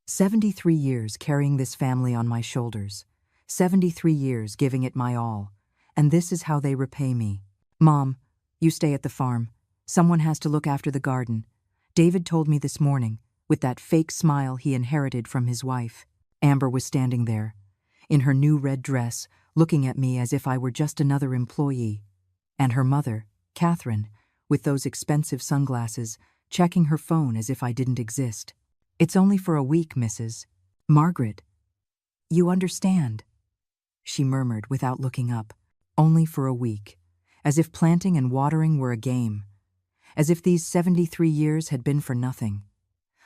73 years carrying this family on my shoulders. 73 years giving it my all. And this is how they repay me. Mom, you stay at the farm. Someone has to look after the garden. David told me this morning, with that fake smile he inherited from his wife. Amber was standing there, in her new red dress, looking at me as if I were just another employee. And her mother, Catherine, with those expensive sunglasses, checking her phone as if I didn't exist. It's only for a week, Mrs. Margaret. You understand, she murmured without looking up. Only for a week. As if planting and watering were a game. As if these 73 years had been for nothing.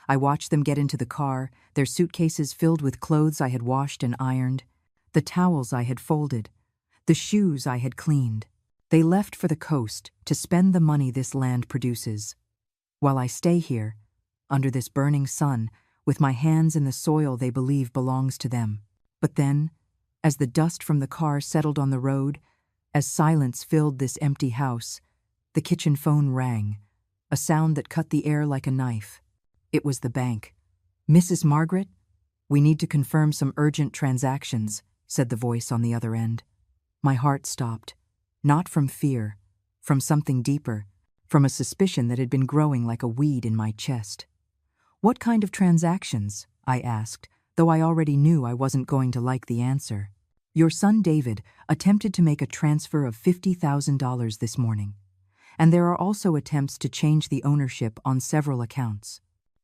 I watched them get into the car, their suitcases filled with clothes I had washed and ironed, the towels I had folded, the shoes I had cleaned. They left for the coast to spend the money this land produces. While I stay here, under this burning sun, with my hands in the soil they believe belongs to them. But then, as the dust from the car settled on the road, as silence filled this empty house, the kitchen phone rang, a sound that cut the air like a knife. It was the bank. Mrs. Margaret, we need to confirm some urgent transactions, said the voice on the other end. My heart stopped, not from fear, from something deeper, from a suspicion that had been growing like a weed in my chest. What kind of transactions? I asked, though I already knew I wasn't going to like the answer. Your son David attempted to make a transfer of $50,000 this morning, and there are also attempts to change the ownership on several accounts.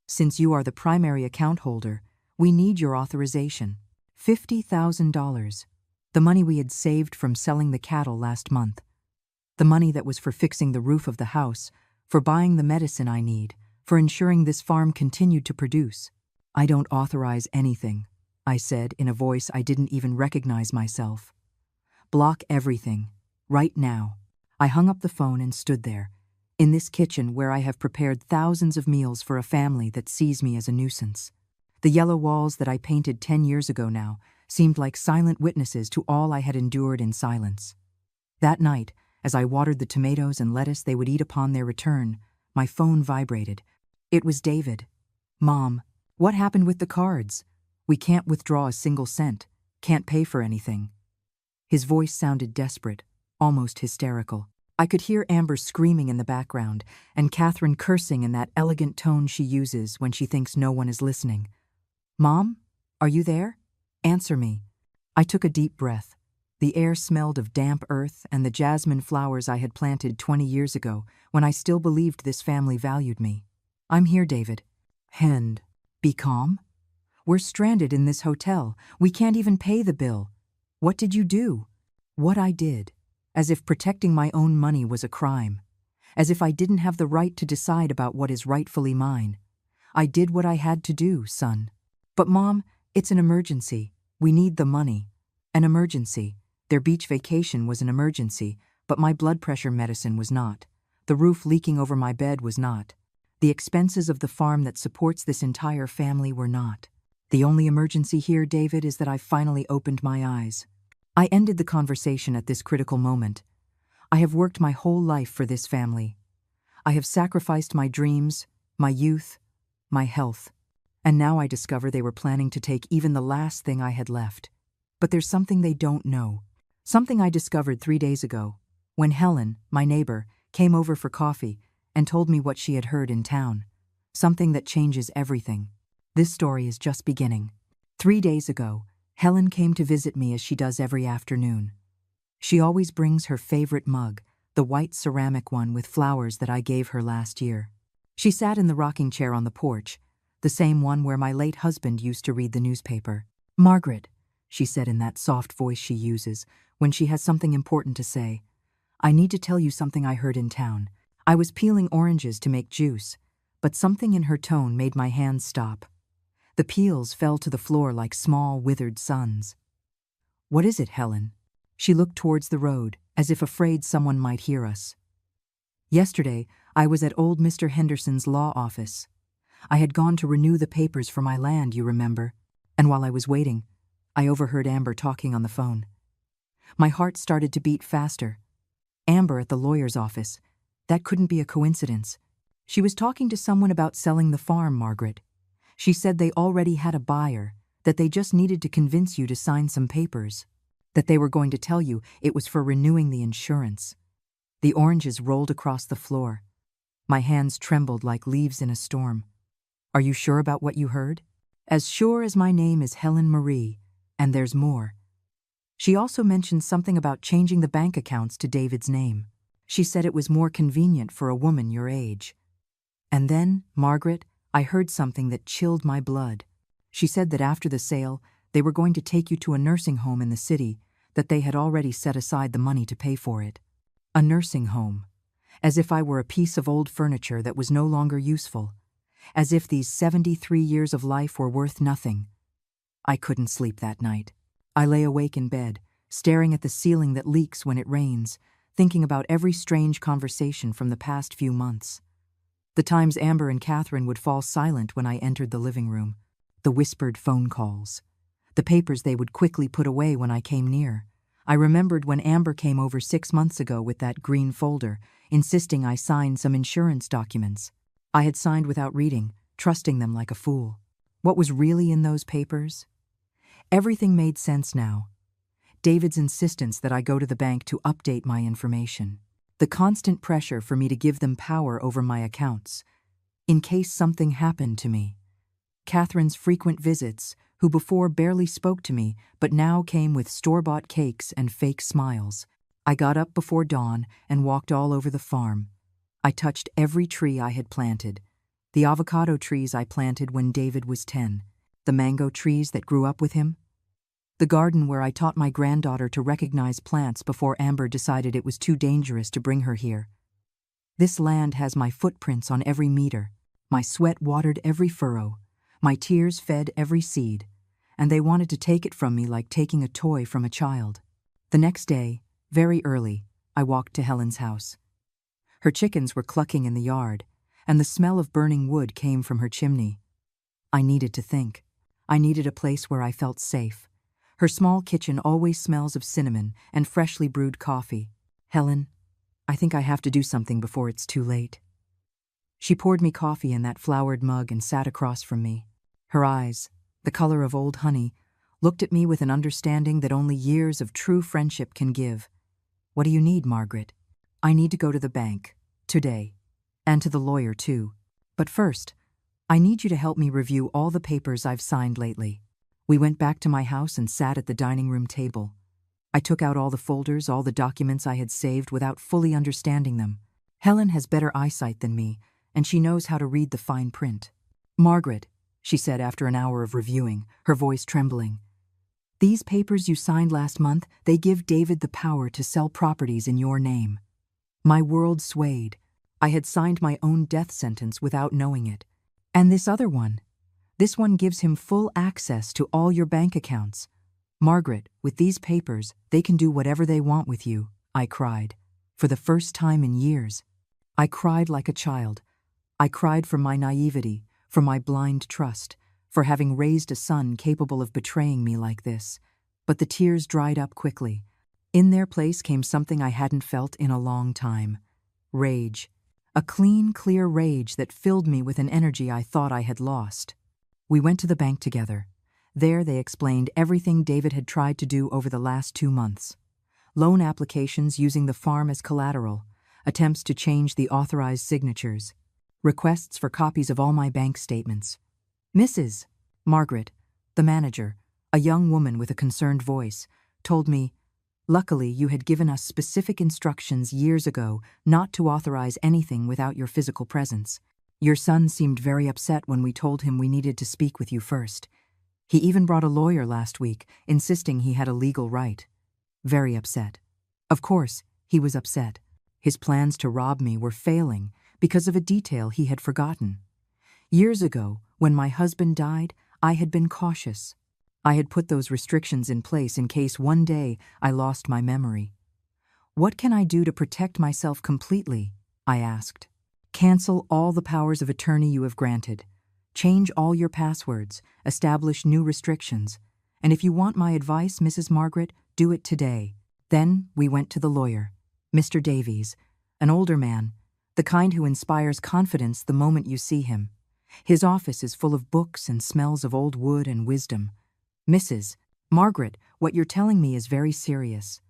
Since you are the primary account holder, we need your authorization. $50,000, the money we had saved from selling the cattle last month, the money that was for fixing the roof of the house, for buying the medicine I need, for ensuring this farm continued to produce. I don't authorize anything, I said in a voice I didn't even recognize myself. Block everything, right now. I hung up the phone and stood there, in this kitchen where I have prepared thousands of meals for a family that sees me as a nuisance. The yellow walls that I painted 10 years ago now seemed like silent witnesses to all I had endured in silence. That night, as I watered the tomatoes and lettuce they would eat upon their return, my phone vibrated. It was David. Mom, what happened with the cards? We can't withdraw a single cent, can't pay for anything. His voice sounded desperate, almost hysterical. I could hear Amber screaming in the background, and Catherine cursing in that elegant tone she uses when she thinks no one is listening. Mom, are you there? Answer me. I took a deep breath. The air smelled of damp earth and the jasmine flowers I had planted 20 years ago when I still believed this family valued me. I'm here, David. And, be calm. We're stranded in this hotel. We can't even pay the bill. What did you do? What I did. As if protecting my own money was a crime. As if I didn't have the right to decide about what is rightfully mine. I did what I had to do, son. But Mom, it's an emergency. We need the money. An emergency. Their beach vacation was an emergency, but my blood pressure medicine was not. The roof leaking over my bed was not. The expenses of the farm that supports this entire family were not. The only emergency here, David, is that I finally opened my eyes. I ended the conversation at this critical moment. I have worked my whole life for this family. I have sacrificed my dreams, my youth, my health. And now I discover they were planning to take even the last thing I had left. But there's something they don't know. Something I discovered 3 days ago, when Helen, my neighbor, came over for coffee and told me what she had heard in town. Something that changes everything. This story is just beginning. 3 days ago, Helen came to visit me as she does every afternoon. She always brings her favorite mug, the white ceramic one with flowers that I gave her last year. She sat in the rocking chair on the porch, the same one where my late husband used to read the newspaper. Margaret, she said in that soft voice she uses when she has something important to say, I need to tell you something I heard in town. I was peeling oranges to make juice, but something in her tone made my hands stop. The peels fell to the floor like small, withered suns. What is it, Helen? She looked towards the road, as if afraid someone might hear us. Yesterday, I was at old Mr. Henderson's law office. I had gone to renew the papers for my land, you remember, and while I was waiting, I overheard Amber talking on the phone. My heart started to beat faster. Amber at the lawyer's office. That couldn't be a coincidence. She was talking to someone about selling the farm, Margaret. She said they already had a buyer, that they just needed to convince you to sign some papers, that they were going to tell you it was for renewing the insurance. The oranges rolled across the floor. My hands trembled like leaves in a storm. Are you sure about what you heard? As sure as my name is Helen Marie, and there's more. She also mentioned something about changing the bank accounts to David's name. She said it was more convenient for a woman your age. And then, Margaret, I heard something that chilled my blood. She said that after the sale, they were going to take you to a nursing home in the city, that they had already set aside the money to pay for it. A nursing home. As if I were a piece of old furniture that was no longer useful. As if these 73 years of life were worth nothing. I couldn't sleep that night. I lay awake in bed, staring at the ceiling that leaks when it rains, thinking about every strange conversation from the past few months. The times Amber and Catherine would fall silent when I entered the living room, the whispered phone calls, the papers they would quickly put away when I came near. I remembered when Amber came over 6 months ago with that green folder, insisting I sign some insurance documents. I had signed without reading, trusting them like a fool. What was really in those papers? Everything made sense now. David's insistence that I go to the bank to update my information. The constant pressure for me to give them power over my accounts, in case something happened to me. Catherine's frequent visits, who before barely spoke to me, but now came with store-bought cakes and fake smiles. I got up before dawn and walked all over the farm. I touched every tree I had planted. The avocado trees I planted when David was 10. The mango trees that grew up with him. The garden where I taught my granddaughter to recognize plants before Amber decided it was too dangerous to bring her here. This land has my footprints on every meter. My sweat watered every furrow. My tears fed every seed. And they wanted to take it from me like taking a toy from a child. The next day, very early, I walked to Helen's house. Her chickens were clucking in the yard, and the smell of burning wood came from her chimney. I needed to think. I needed a place where I felt safe. Her small kitchen always smells of cinnamon and freshly brewed coffee. Helen, I think I have to do something before it's too late. She poured me coffee in that flowered mug and sat across from me. Her eyes, the color of old honey, looked at me with an understanding that only years of true friendship can give. What do you need, Margaret? I need to go to the bank, today, and to the lawyer too. But first, I need you to help me review all the papers I've signed lately. We went back to my house and sat at the dining room table. I took out all the folders, all the documents I had saved without fully understanding them. Helen has better eyesight than me, and she knows how to read the fine print. Margaret, she said after an hour of reviewing, her voice trembling. These papers you signed last month, they give David the power to sell properties in your name. My world swayed. I had signed my own death sentence without knowing it. And this other one. This one gives him full access to all your bank accounts. Margaret, with these papers, they can do whatever they want with you, I cried. For the first time in years. I cried like a child. I cried for my naivety, for my blind trust, for having raised a son capable of betraying me like this. But the tears dried up quickly. In their place came something I hadn't felt in a long time. Rage. A clean, clear rage that filled me with an energy I thought I had lost. We went to the bank together. There they explained everything David had tried to do over the last 2 months. Loan applications using the farm as collateral, attempts to change the authorized signatures, requests for copies of all my bank statements. Mrs. Margaret, the manager, a young woman with a concerned voice, told me, "Luckily, you had given us specific instructions years ago not to authorize anything without your physical presence. Your son seemed very upset when we told him we needed to speak with you first. He even brought a lawyer last week, insisting he had a legal right. Very upset. Of course, he was upset. His plans to rob me were failing because of a detail he had forgotten. Years ago, when my husband died, I had been cautious. I had put those restrictions in place in case one day I lost my memory. What can I do to protect myself completely? I asked. Cancel all the powers of attorney you have granted. Change all your passwords, establish new restrictions. And if you want my advice, Mrs. Margaret, do it today. Then we went to the lawyer, Mr. Davies, an older man, the kind who inspires confidence the moment you see him. His office is full of books and smells of old wood and wisdom. Mrs. Margaret, what you're telling me is very serious,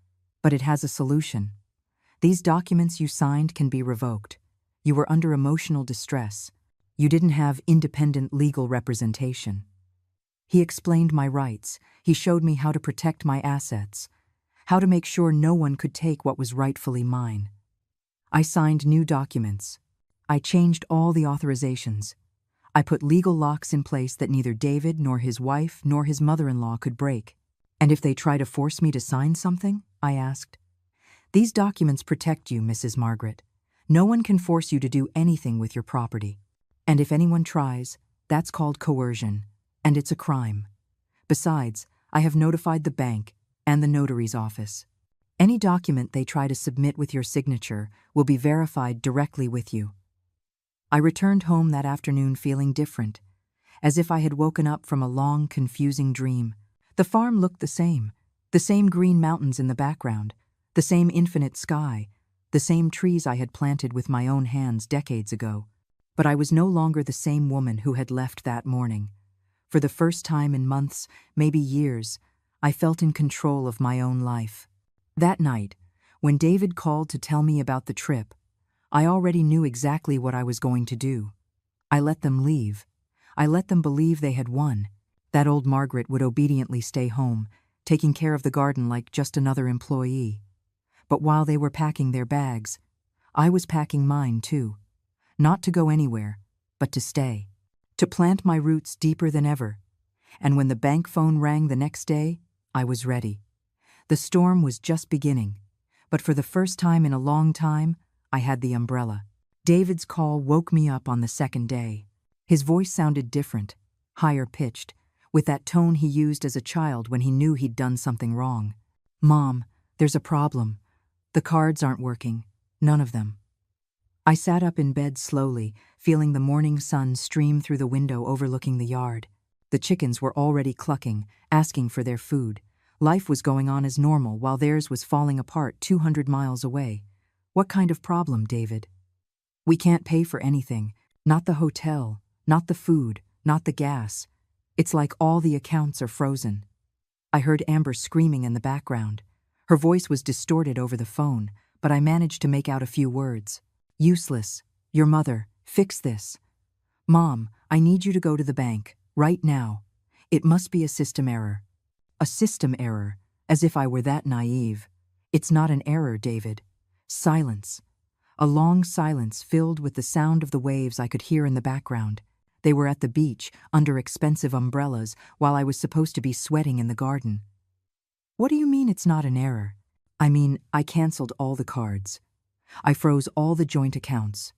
but it has a solution. These documents you signed can be revoked. You were under emotional distress. You didn't have independent legal representation. He explained my rights. He showed me how to protect my assets, how to make sure no one could take what was rightfully mine. I signed new documents. I changed all the authorizations. I put legal locks in place that neither David nor his wife nor his mother-in-law could break. And if they try to force me to sign something? I asked. These documents protect you, Mrs. Margaret. No one can force you to do anything with your property. And if anyone tries, that's called coercion, and it's a crime. Besides, I have notified the bank and the notary's office. Any document they try to submit with your signature will be verified directly with you. I returned home that afternoon feeling different, as if I had woken up from a long, confusing dream. The farm looked the same green mountains in the background, the same infinite sky, the same trees I had planted with my own hands decades ago. But I was no longer the same woman who had left that morning. For the first time in months, maybe years, I felt in control of my own life. That night, when David called to tell me about the trip, I already knew exactly what I was going to do. I let them leave. I let them believe they had won. That old Margaret would obediently stay home, taking care of the garden like just another employee. But while they were packing their bags, I was packing mine too. Not to go anywhere, but to stay. To plant my roots deeper than ever. And when the bank phone rang the next day, I was ready. The storm was just beginning, but for the first time in a long time, I had the umbrella. David's call woke me up on the second day. His voice sounded different, higher pitched, with that tone he used as a child when he knew he'd done something wrong. Mom, there's a problem. The cards aren't working. None of them. I sat up in bed slowly, feeling the morning sun stream through the window overlooking the yard. The chickens were already clucking, asking for their food. Life was going on as normal while theirs was falling apart 200 miles away. What kind of problem, David? We can't pay for anything. Not the hotel, not the food, not the gas. It's like all the accounts are frozen. I heard Amber screaming in the background. Her voice was distorted over the phone, but I managed to make out a few words. Useless. Your mother. Fix this. Mom, I need you to go to the bank, right now. It must be a system error. A system error, as if I were that naive. It's not an error, David. Silence. A long silence filled with the sound of the waves I could hear in the background. They were at the beach, under expensive umbrellas, while I was supposed to be sweating in the garden. What do you mean it's not an error? I mean, I canceled all the cards. I froze all the joint accounts.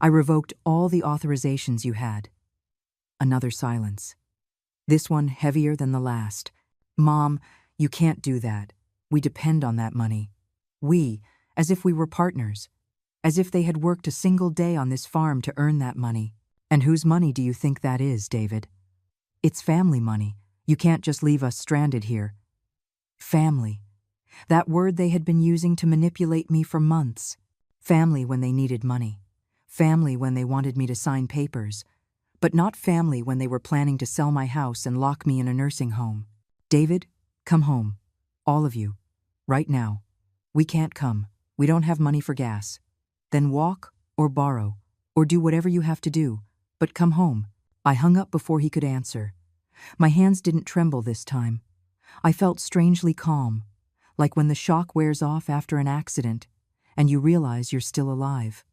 I revoked all the authorizations you had. Another silence. This one heavier than the last. Mom, you can't do that. We depend on that money. We, as if we were partners. As if they had worked a single day on this farm to earn that money. And whose money do you think that is, David? It's family money. You can't just leave us stranded here. Family. That word they had been using to manipulate me for months. Family when they needed money. Family when they wanted me to sign papers. But not family when they were planning to sell my house and lock me in a nursing home. David, come home. All of you. Right now. We can't come. We don't have money for gas. Then walk or borrow or do whatever you have to do. But come home. I hung up before he could answer. My hands didn't tremble this time. I felt strangely calm, like when the shock wears off after an accident and you realize you're still alive.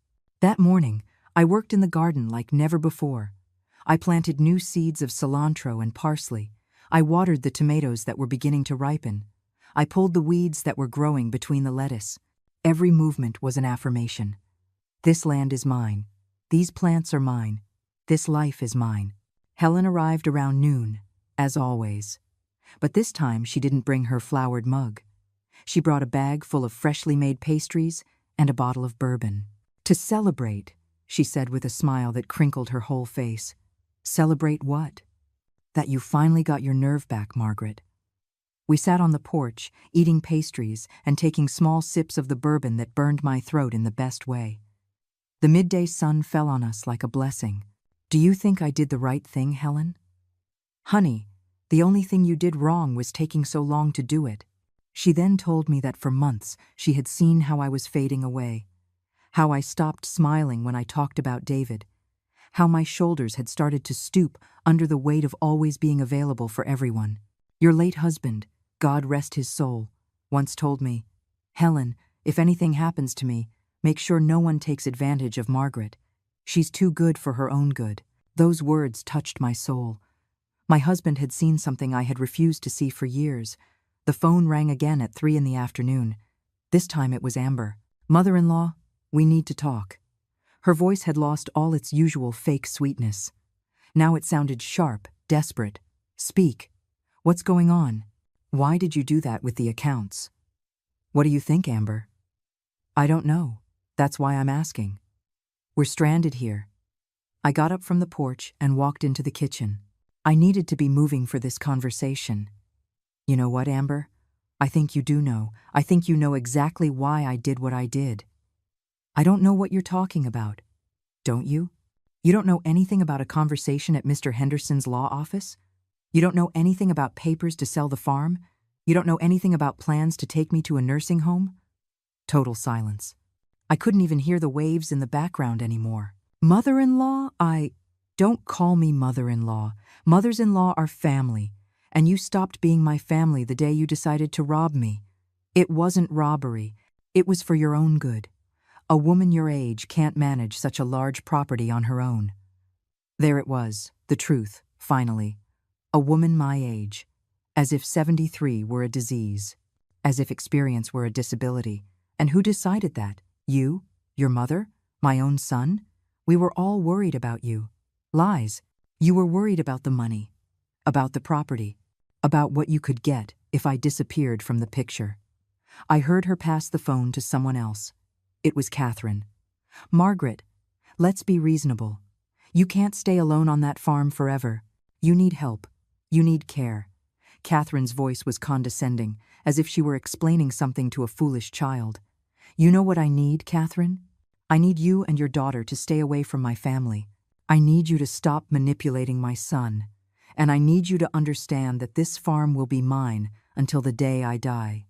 That morning, I worked in the garden like never before. I planted new seeds of cilantro and parsley. I watered the tomatoes that were beginning to ripen. I pulled the weeds that were growing between the lettuce. Every movement was an affirmation. This land is mine. These plants are mine. This life is mine. Helen arrived around noon, as always. But this time she didn't bring her flowered mug. She brought a bag full of freshly made pastries and a bottle of bourbon. To celebrate, she said with a smile that crinkled her whole face. Celebrate what? That you finally got your nerve back, Margaret. We sat on the porch, eating pastries and taking small sips of the bourbon that burned my throat in the best way. The midday sun fell on us like a blessing. Do you think I did the right thing, Helen? Honey, the only thing you did wrong was taking so long to do it. She then told me that for months she had seen how I was fading away, how I stopped smiling when I talked about David, how my shoulders had started to stoop under the weight of always being available for everyone. Your late husband, God rest his soul, once told me, Helen, if anything happens to me, make sure no one takes advantage of Margaret. She's too good for her own good. Those words touched my soul. My husband had seen something I had refused to see for years. The phone rang again at 3 in the afternoon. This time it was Amber. Mother-in-law, we need to talk. Her voice had lost all its usual fake sweetness. Now it sounded sharp, desperate. Speak. What's going on? Why did you do that with the accounts? What do you think, Amber? I don't know. That's why I'm asking. We're stranded here. I got up from the porch and walked into the kitchen. I needed to be moving for this conversation. You know what, Amber? I think you do know. I think you know exactly why I did what I did. I don't know what you're talking about. Don't you? You don't know anything about a conversation at Mr. Henderson's law office? You don't know anything about papers to sell the farm? You don't know anything about plans to take me to a nursing home? Total silence. I couldn't even hear the waves in the background anymore. Mother-in-law? Don't call me mother-in-law. Mothers-in-law are family. And you stopped being my family the day you decided to rob me. It wasn't robbery. It was for your own good. A woman your age can't manage such a large property on her own. There it was, the truth, finally. A woman my age. As if 73 were a disease. As if experience were a disability. And who decided that? You? Your mother? My own son? We were all worried about you. Lies. You were worried about the money. About the property. About what you could get if I disappeared from the picture. I heard her pass the phone to someone else. It was Catherine. Margaret, let's be reasonable. You can't stay alone on that farm forever. You need help. You need care. Catherine's voice was condescending, as if she were explaining something to a foolish child. You know what I need, Catherine? I need you and your daughter to stay away from my family. I need you to stop manipulating my son. And I need you to understand that this farm will be mine until the day I die.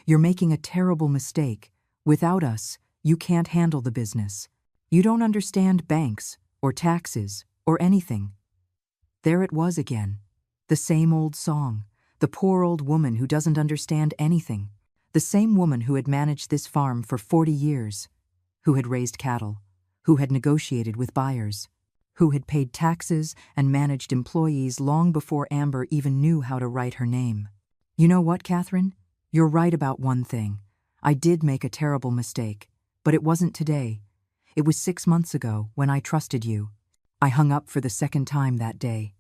You're making a terrible mistake. Without us, you can't handle the business. You don't understand banks, or taxes, or anything. There it was again. The same old song. The poor old woman who doesn't understand anything. The same woman who had managed this farm for 40 years. Who had raised cattle. Who had negotiated with buyers. Who had paid taxes and managed employees long before Amber even knew how to write her name. You know what, Catherine? You're right about one thing. I did make a terrible mistake, but it wasn't today. It was 6 months ago when I trusted you. I hung up for the second time that day.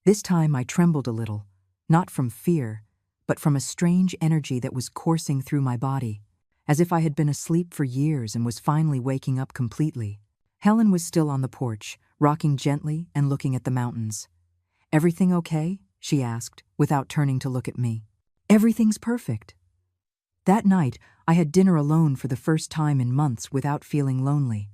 This time I trembled a little, not from fear, but from a strange energy that was coursing through my body, as if I had been asleep for years and was finally waking up completely. Helen was still on the porch, rocking gently and looking at the mountains. Everything okay? She asked, without turning to look at me. Everything's perfect. That night, I had dinner alone for the first time in months without feeling lonely.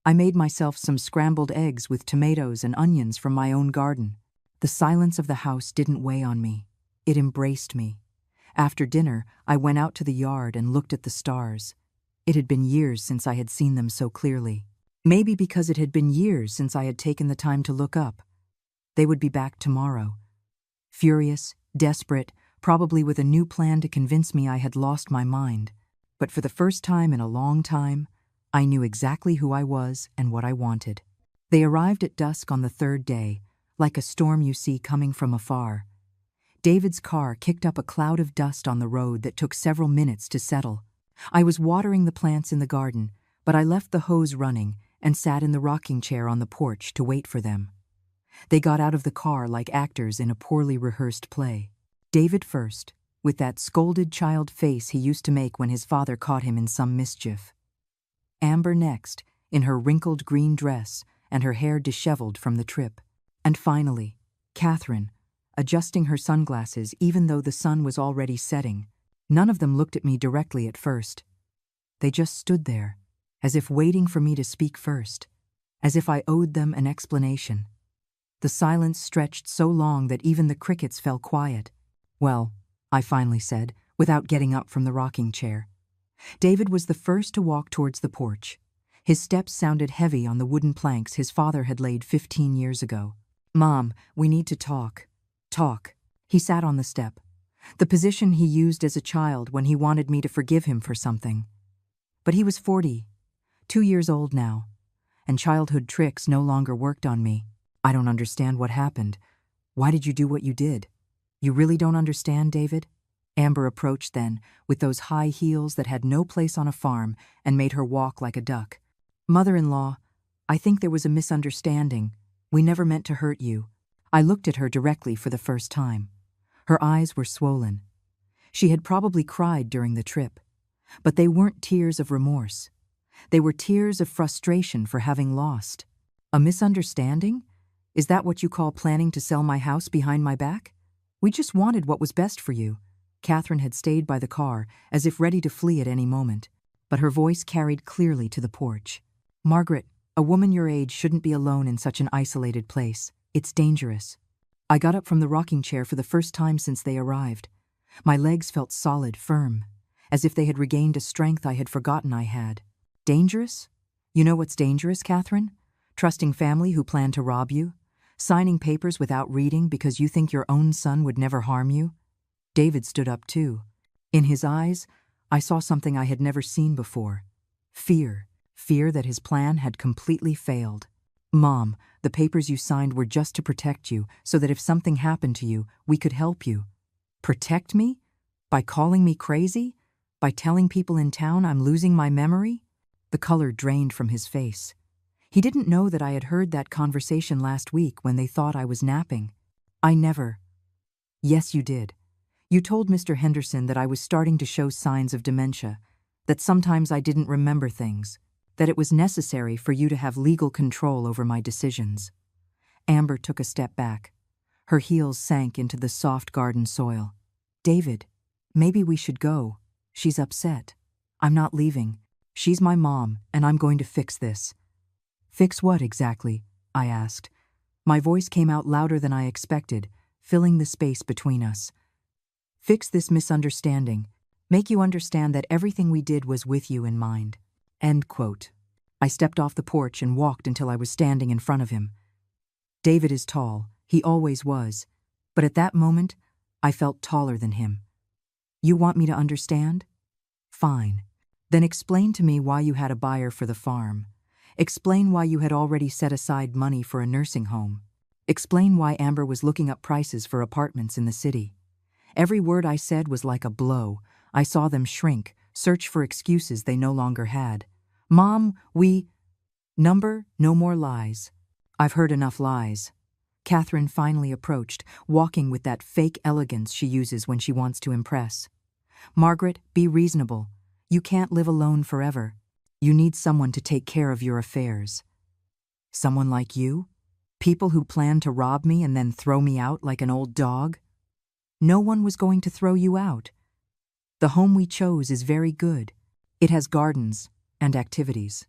I made myself some scrambled eggs with tomatoes and onions from my own garden. The silence of the house didn't weigh on me. It embraced me. After dinner, I went out to the yard and looked at the stars. It had been years since I had seen them so clearly. Maybe because it had been years since I had taken the time to look up. They would be back tomorrow. Furious, desperate, probably with a new plan to convince me I had lost my mind. But for the first time in a long time, I knew exactly who I was and what I wanted. They arrived at dusk on the third day, like a storm you see coming from afar. David's car kicked up a cloud of dust on the road that took several minutes to settle. I was watering the plants in the garden, but I left the hose running and sat in the rocking chair on the porch to wait for them. They got out of the car like actors in a poorly rehearsed play. David first, with that scolded child face he used to make when his father caught him in some mischief. Amber next, in her wrinkled green dress and her hair disheveled from the trip. And finally, Catherine, adjusting her sunglasses even though the sun was already setting. None of them looked at me directly at first. They just stood there, as if waiting for me to speak first. as if I owed them an explanation. The silence stretched so long that even the crickets fell quiet. "Well," I finally said, without getting up from the rocking chair. David was the first to walk towards the porch. His steps sounded heavy on the wooden planks his father had laid 15 years ago. "Mom, we need to talk." Talk. He sat on the step, the position he used as a child when he wanted me to forgive him for something. But he was 40, 2 years old now, and childhood tricks no longer worked on me. "I don't understand what happened. Why did you do what you did? You really don't understand, David?" Amber approached then, with those high heels that had no place on a farm and made her walk like a duck. "Mother-in-law, I think there was a misunderstanding. We never meant to hurt you." I looked at her directly for the first time. Her eyes were swollen. She had probably cried during the trip, but they weren't tears of remorse. They were tears of frustration for having lost. "A misunderstanding? Is that what you call planning to sell my house behind my back? We just wanted what was best for you." Catherine had stayed by the car, as if ready to flee at any moment, but her voice carried clearly to the porch. "Margaret, a woman your age shouldn't be alone in such an isolated place. It's dangerous." I got up from the rocking chair for the first time since they arrived. My legs felt solid, firm, as if they had regained a strength I had forgotten I had. "Dangerous? You know what's dangerous, Catherine? Trusting family who plan to rob you? Signing papers without reading because you think your own son would never harm you?" David stood up too. In his eyes, I saw something I had never seen before. Fear. Fear that his plan had completely failed. "Mom, the papers you signed were just to protect you, so that if something happened to you, we could help you." "Protect me? By calling me crazy? By telling people in town I'm losing my memory?" The color drained from his face. He didn't know that I had heard that conversation last week when they thought I was napping. "I never." "Yes, you did. You told Mr. Henderson that I was starting to show signs of dementia, that sometimes I didn't remember things, that it was necessary for you to have legal control over my decisions." Amber took a step back. Her heels sank into the soft garden soil. "David, maybe we should go. She's upset. I'm not leaving. She's my mom, and I'm going to fix this." "Fix what exactly?" I asked. My voice came out louder than I expected, filling the space between us. "Fix this misunderstanding. Make you understand that everything we did was with you in mind." End quote. I stepped off the porch and walked until I was standing in front of him. David is tall. He always was. But at that moment, I felt taller than him. "You want me to understand? Fine. Then explain to me why you had a buyer for the farm. Explain why you had already set aside money for a nursing home. Explain why Amber was looking up prices for apartments in the city." Every word I said was like a blow. I saw them shrink, search for excuses they no longer had. "Mom, no more lies." "I've heard enough lies." Catherine finally approached, walking with that fake elegance she uses when she wants to impress. "Margaret, be reasonable. You can't live alone forever. You need someone to take care of your affairs." "Someone like you? People who plan to rob me and then throw me out like an old dog?" "No one was going to throw you out. The home we chose is very good. It has gardens and activities."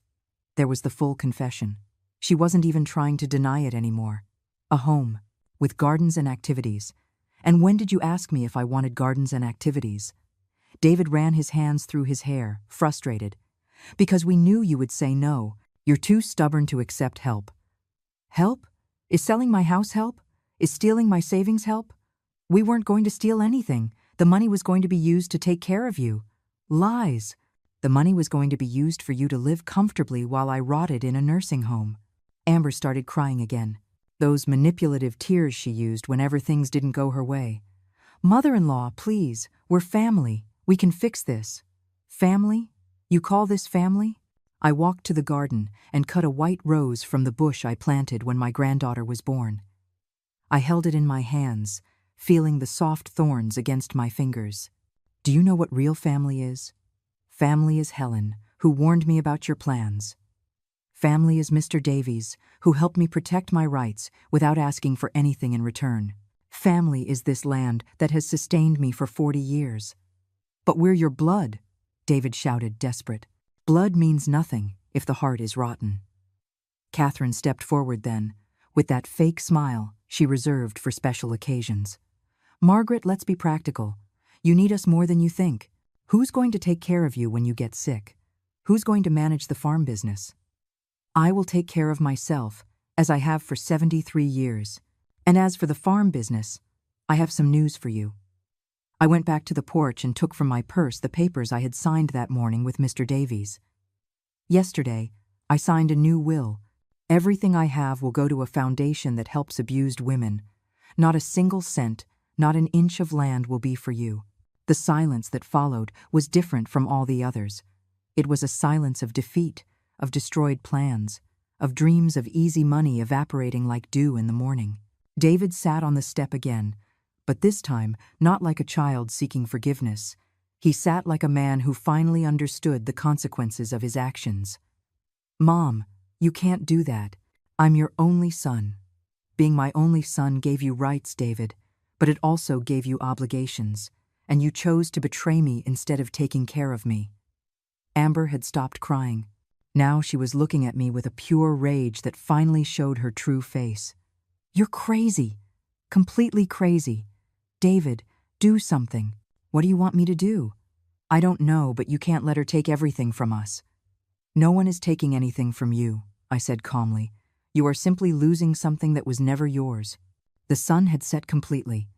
There was the full confession. She wasn't even trying to deny it anymore. A home, with gardens and activities. "And when did you ask me if I wanted gardens and activities?" David ran his hands through his hair, frustrated. "Because we knew you would say no. You're too stubborn to accept help." "Help? Is selling my house help? Is stealing my savings help? We weren't going to steal anything. The money was going to be used to take care of you." "Lies. The money was going to be used for you to live comfortably while I rotted in a nursing home." Amber started crying again. Those manipulative tears she used whenever things didn't go her way. "Mother-in-law, please. We're family. We can fix this." "Family? You call this family?" I walked to the garden and cut a white rose from the bush I planted when my granddaughter was born. I held it in my hands, feeling the soft thorns against my fingers. "Do you know what real family is? Family is Helen, who warned me about your plans. Family is Mr. Davies, who helped me protect my rights without asking for anything in return. Family is this land that has sustained me for 40 years. "But we're your blood," David shouted, desperate. "Blood means nothing if the heart is rotten." Catherine stepped forward then, with that fake smile she reserved for special occasions. Margaret, let's be practical. You need us more than you think. Who's going to take care of you when you get sick? Who's going to manage the farm business? I will take care of myself, as I have for 73 years. And as for the farm business, I have some news for you. I went back to the porch and took from my purse the papers I had signed that morning with Mr. Davies. Yesterday, I signed a new will. Everything I have will go to a foundation that helps abused women. Not a single cent, not an inch of land will be for you. The silence that followed was different from all the others. It was a silence of defeat, of destroyed plans, of dreams of easy money evaporating like dew in the morning. David sat on the step again, but this time not like a child seeking forgiveness. He sat like a man who finally understood the consequences of his actions. Mom, you can't do that. I'm your only son. Being my only son gave you rights, David, but it also gave you obligations, and you chose to betray me instead of taking care of me. Amber had stopped crying. Now she was looking at me with a pure rage that finally showed her true face. You're crazy. Completely crazy. David, do something. What do you want me to do? I don't know, but you can't let her take everything from us. No one is taking anything from you, I said calmly. You are simply losing something that was never yours. The sun had set completely.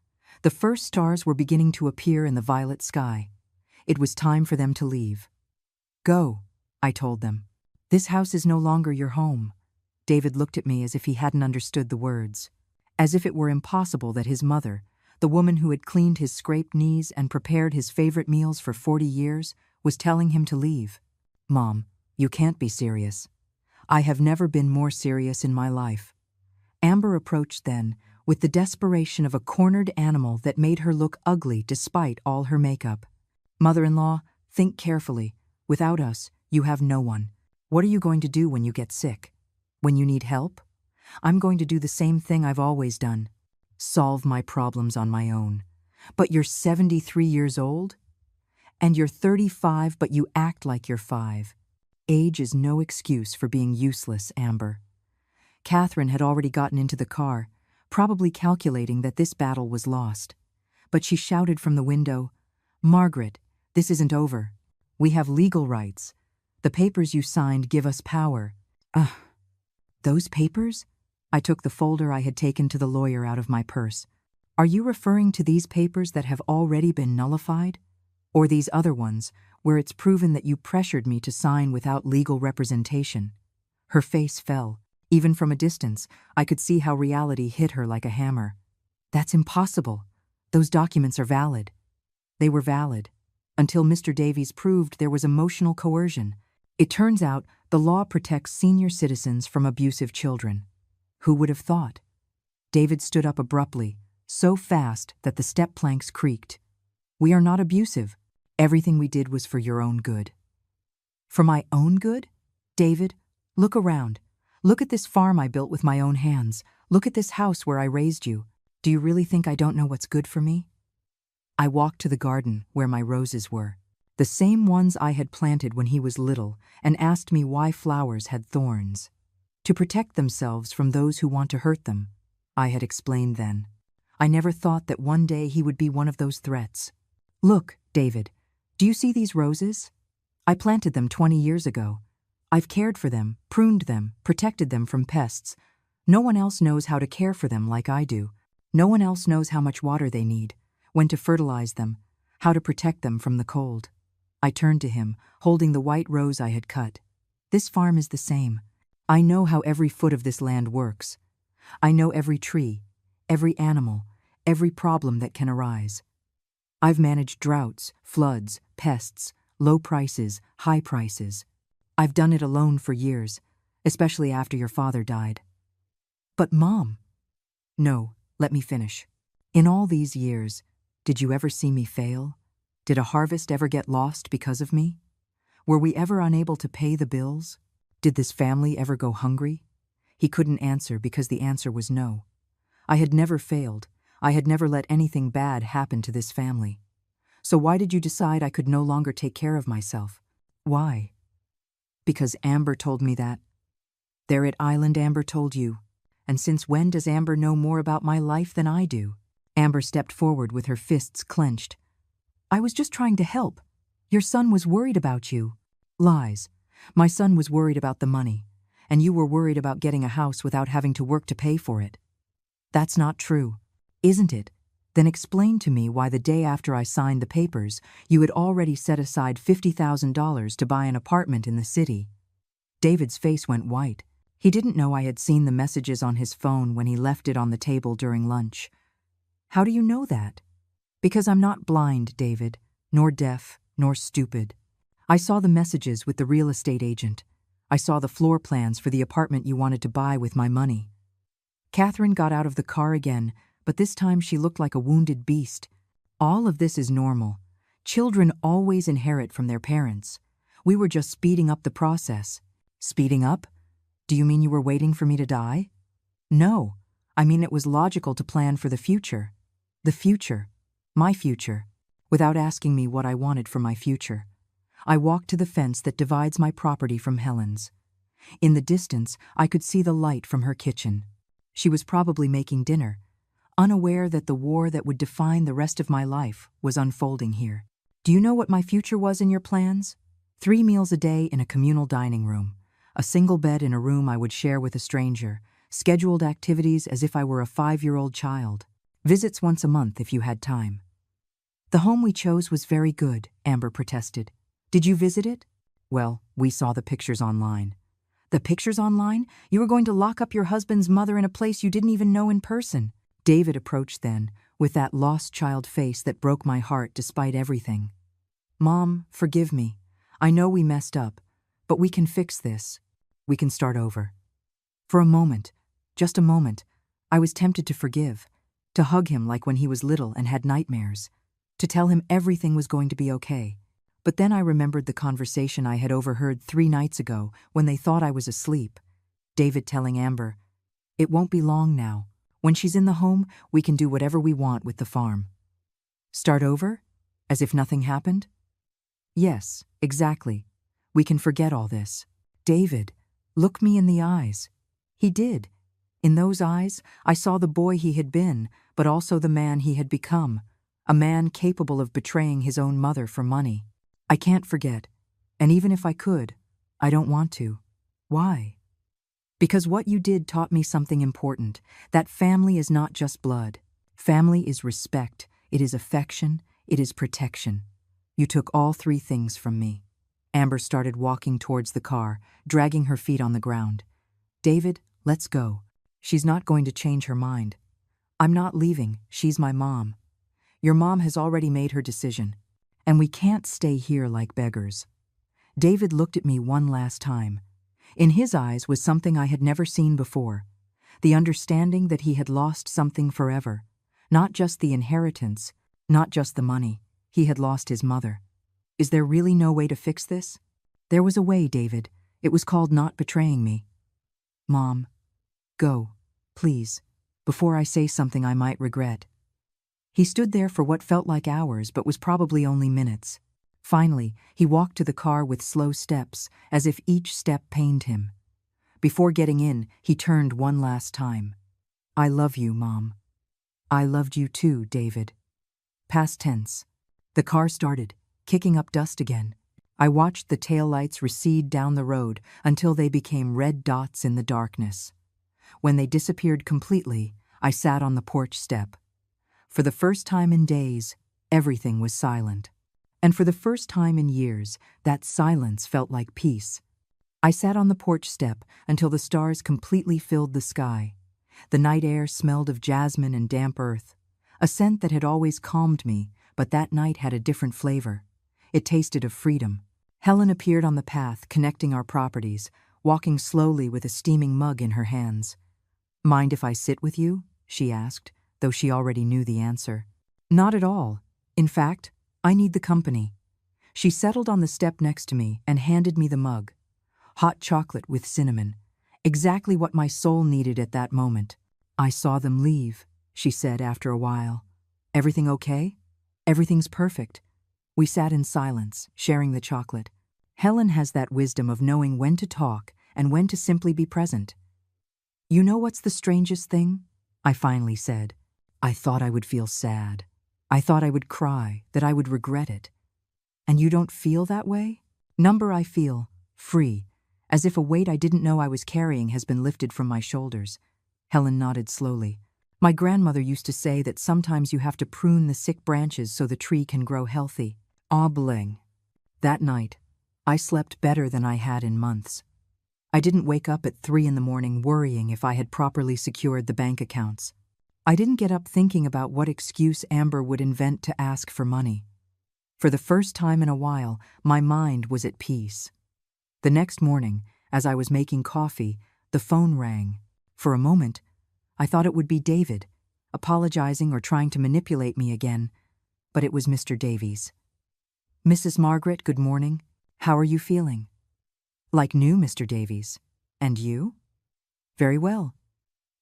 The first stars were beginning to appear in the violet sky. It was time for them to leave. Go, I told them. This house is no longer your home. David looked at me as if he hadn't understood the words. As if it were impossible that his mother, the woman who had cleaned his scraped knees and prepared his favorite meals for 40 years, was telling him to leave. Mom, you can't be serious. I have never been more serious in my life. Amber approached then, with the desperation of a cornered animal that made her look ugly despite all her makeup. Mother-in-law, think carefully. Without us, you have no one. What are you going to do when you get sick? When you need help? I'm going to do the same thing I've always done. Solve my problems on my own. But you're 73 years old? And you're 35, but you act like you're 5. Age is no excuse for being useless, Amber. Catherine had already gotten into the car, probably calculating that this battle was lost. But she shouted from the window, Margaret, this isn't over. We have legal rights. The papers you signed give us power. Those papers? I took the folder I had taken to the lawyer out of my purse. Are you referring to these papers that have already been nullified? Or these other ones, where it's proven that you pressured me to sign without legal representation? Her face fell. Even from a distance, I could see how reality hit her like a hammer. That's impossible. Those documents are valid. They were valid, until Mr. Davies proved there was emotional coercion. It turns out the law protects senior citizens from abusive children. Who would have thought? David stood up abruptly, so fast that the step planks creaked. We are not abusive. Everything we did was for your own good. For my own good? David, look around. Look at this farm I built with my own hands. Look at this house where I raised you. Do you really think I don't know what's good for me? I walked to the garden where my roses were, the same ones I had planted when he was little, and asked me why flowers had thorns. To protect themselves from those who want to hurt them, I had explained then. I never thought that one day he would be one of those threats. Look, David, do you see these roses? I planted them 20 years ago. I've cared for them, pruned them, protected them from pests. No one else knows how to care for them like I do. No one else knows how much water they need, when to fertilize them, how to protect them from the cold. I turned to him, holding the white rose I had cut. This farm is the same. I know how every foot of this land works. I know every tree, every animal, every problem that can arise. I've managed droughts, floods, pests, low prices, high prices. I've done it alone for years, especially after your father died. But Mom... No, let me finish. In all these years, did you ever see me fail? Did a harvest ever get lost because of me? Were we ever unable to pay the bills? Did this family ever go hungry? He couldn't answer because the answer was no. I had never failed. I had never let anything bad happen to this family. So why did you decide I could no longer take care of myself? Why? Because Amber told me that. They're at Island, Amber told you. And since when does Amber know more about my life than I do? Amber stepped forward with her fists clenched. I was just trying to help. Your son was worried about you. Lies. My son was worried about the money, and you were worried about getting a house without having to work to pay for it. That's not true, isn't it? Then explain to me why the day after I signed the papers, you had already set aside $50,000 to buy an apartment in the city. David's face went white. He didn't know I had seen the messages on his phone when he left it on the table during lunch. How do you know that? Because I'm not blind, David, nor deaf, nor stupid. I saw the messages with the real estate agent. I saw the floor plans for the apartment you wanted to buy with my money. Catherine got out of the car again, but this time she looked like a wounded beast. All of this is normal. Children always inherit from their parents. We were just speeding up the process. Speeding up? Do you mean you were waiting for me to die? No, I mean it was logical to plan for the future. The future. My future. Without asking me what I wanted for my future. I walked to the fence that divides my property from Helen's. In the distance, I could see the light from her kitchen. She was probably making dinner, unaware that the war that would define the rest of my life was unfolding here. Do you know what my future was in your plans? 3 meals a day in a communal dining room, a single bed in a room I would share with a stranger, scheduled activities as if I were a 5-year-old child, visits once a month if you had time. The home we chose was very good, Amber protested. Did you visit it? Well, we saw the pictures online. The pictures online? You were going to lock up your husband's mother in a place you didn't even know in person. David approached then, with that lost child face that broke my heart despite everything. Mom, forgive me. I know we messed up, but we can fix this. We can start over. For a moment, just a moment, I was tempted to forgive, to hug him like when he was little and had nightmares, to tell him everything was going to be okay. But then I remembered the conversation I had overheard 3 nights ago when they thought I was asleep. David telling Amber, "It won't be long now. When she's in the home, we can do whatever we want with the farm." Start over? As if nothing happened? Yes, exactly. We can forget all this. David, look me in the eyes. He did. In those eyes, I saw the boy he had been, but also the man he had become, a man capable of betraying his own mother for money. I can't forget, and even if I could, I don't want to. Why? Because what you did taught me something important, that family is not just blood. Family is respect, it is affection, it is protection. You took all 3 things from me. Amber started walking towards the car, dragging her feet on the ground. David, let's go. She's not going to change her mind. I'm not leaving, she's my mom. Your mom has already made her decision. And we can't stay here like beggars. David looked at me one last time. In his eyes was something I had never seen before, the understanding that he had lost something forever, not just the inheritance, not just the money. He had lost his mother. Is there really no way to fix this? There was a way, David. It was called not betraying me. Mom, go, please, before I say something I might regret. He stood there for what felt like hours but was probably only minutes. Finally, he walked to the car with slow steps, as if each step pained him. Before getting in, he turned one last time. I love you, Mom. I loved you too, David. Past tense. The car started, kicking up dust again. I watched the taillights recede down the road until they became red dots in the darkness. When they disappeared completely, I sat on the porch step. For the first time in days, everything was silent. And for the first time in years, that silence felt like peace. I sat on the porch step until the stars completely filled the sky. The night air smelled of jasmine and damp earth, a scent that had always calmed me, but that night had a different flavor. It tasted of freedom. Helen appeared on the path connecting our properties, walking slowly with a steaming mug in her hands. Mind if I sit with you? She asked, though she already knew the answer. Not at all. In fact, I need the company. She settled on the step next to me and handed me the mug. Hot chocolate with cinnamon. Exactly what my soul needed at that moment. I saw them leave, she said after a while. Everything okay? Everything's perfect. We sat in silence, sharing the chocolate. Helen has that wisdom of knowing when to talk and when to simply be present. You know what's the strangest thing? I finally said. I thought I would feel sad. I thought I would cry, that I would regret it. And you don't feel that way? Number, I feel free, as if a weight I didn't know I was carrying has been lifted from my shoulders. Helen nodded slowly. My grandmother used to say that sometimes you have to prune the sick branches so the tree can grow healthy. Ah, bling. That night, I slept better than I had in months. I didn't wake up at 3 in the morning worrying if I had properly secured the bank accounts. I didn't get up thinking about what excuse Amber would invent to ask for money. For the first time in a while, my mind was at peace. The next morning, as I was making coffee, the phone rang. For a moment, I thought it would be David, apologizing or trying to manipulate me again, but it was Mr. Davies. Mrs. Margaret, good morning. How are you feeling? Like new, Mr. Davies. And you? Very well.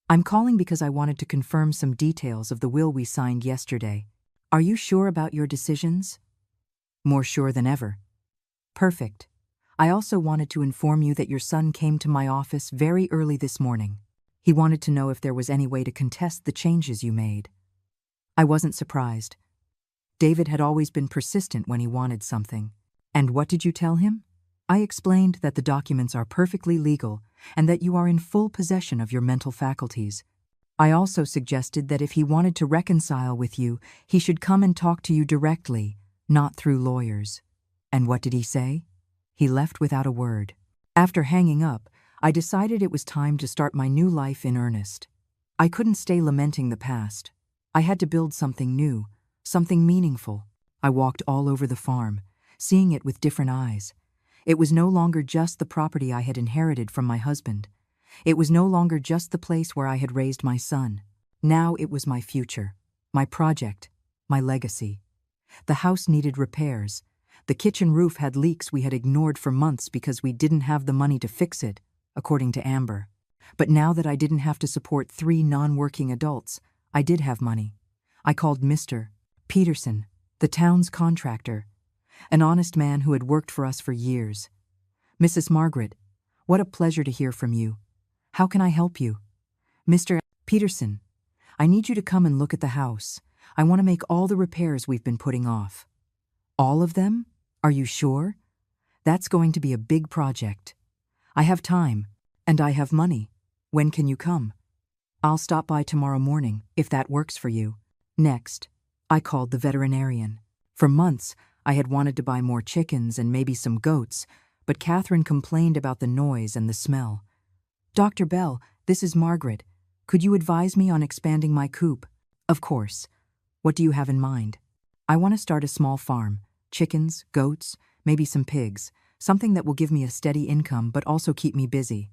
I'm calling because I wanted to confirm some details of the will we signed yesterday. Are you sure about your decisions? More sure than ever. Perfect. I also wanted to inform you that your son came to my office very early this morning. He wanted to know if there was any way to contest the changes you made. I wasn't surprised. David had always been persistent when he wanted something. And what did you tell him? I explained that the documents are perfectly legal and that you are in full possession of your mental faculties. I also suggested that if he wanted to reconcile with you, he should come and talk to you directly, not through lawyers. And what did he say? He left without a word. After hanging up, I decided it was time to start my new life in earnest. I couldn't stay lamenting the past. I had to build something new, something meaningful. I walked all over the farm, seeing it with different eyes. It was no longer just the property I had inherited from my husband. It was no longer just the place where I had raised my son. Now it was my future, my project, my legacy. The house needed repairs. The kitchen roof had leaks we had ignored for months because we didn't have the money to fix it, according to Amber. But now that I didn't have to support 3 non-working adults, I did have money. I called Mr. Peterson, the town's contractor, an honest man who had worked for us for years. Mrs. Margaret, what a pleasure to hear from you. How can I help you? Mr. Peterson, I need you to come and look at the house. I want to make all the repairs we've been putting off. All of them? Are you sure? That's going to be a big project. I have time, and I have money. When can you come? I'll stop by tomorrow morning, if that works for you. Next, I called the veterinarian. For months, I had wanted to buy more chickens and maybe some goats, but Catherine complained about the noise and the smell. Dr. Bell, this is Margaret. Could you advise me on expanding my coop? Of course. What do you have in mind? I want to start a small farm. Chickens, goats, maybe some pigs. Something that will give me a steady income but also keep me busy.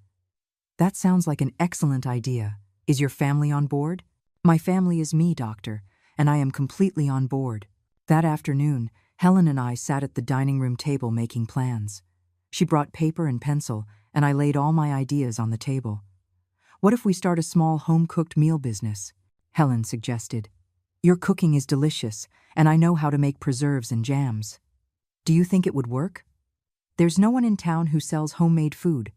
That sounds like an excellent idea. Is your family on board? My family is me, doctor, and I am completely on board. That afternoon, Helen and I sat at the dining room table making plans. She brought paper and pencil, and I laid all my ideas on the table. What if we start a small home-cooked meal business? Helen suggested. Your cooking is delicious, and I know how to make preserves and jams. Do you think it would work? There's no one in town who sells homemade food.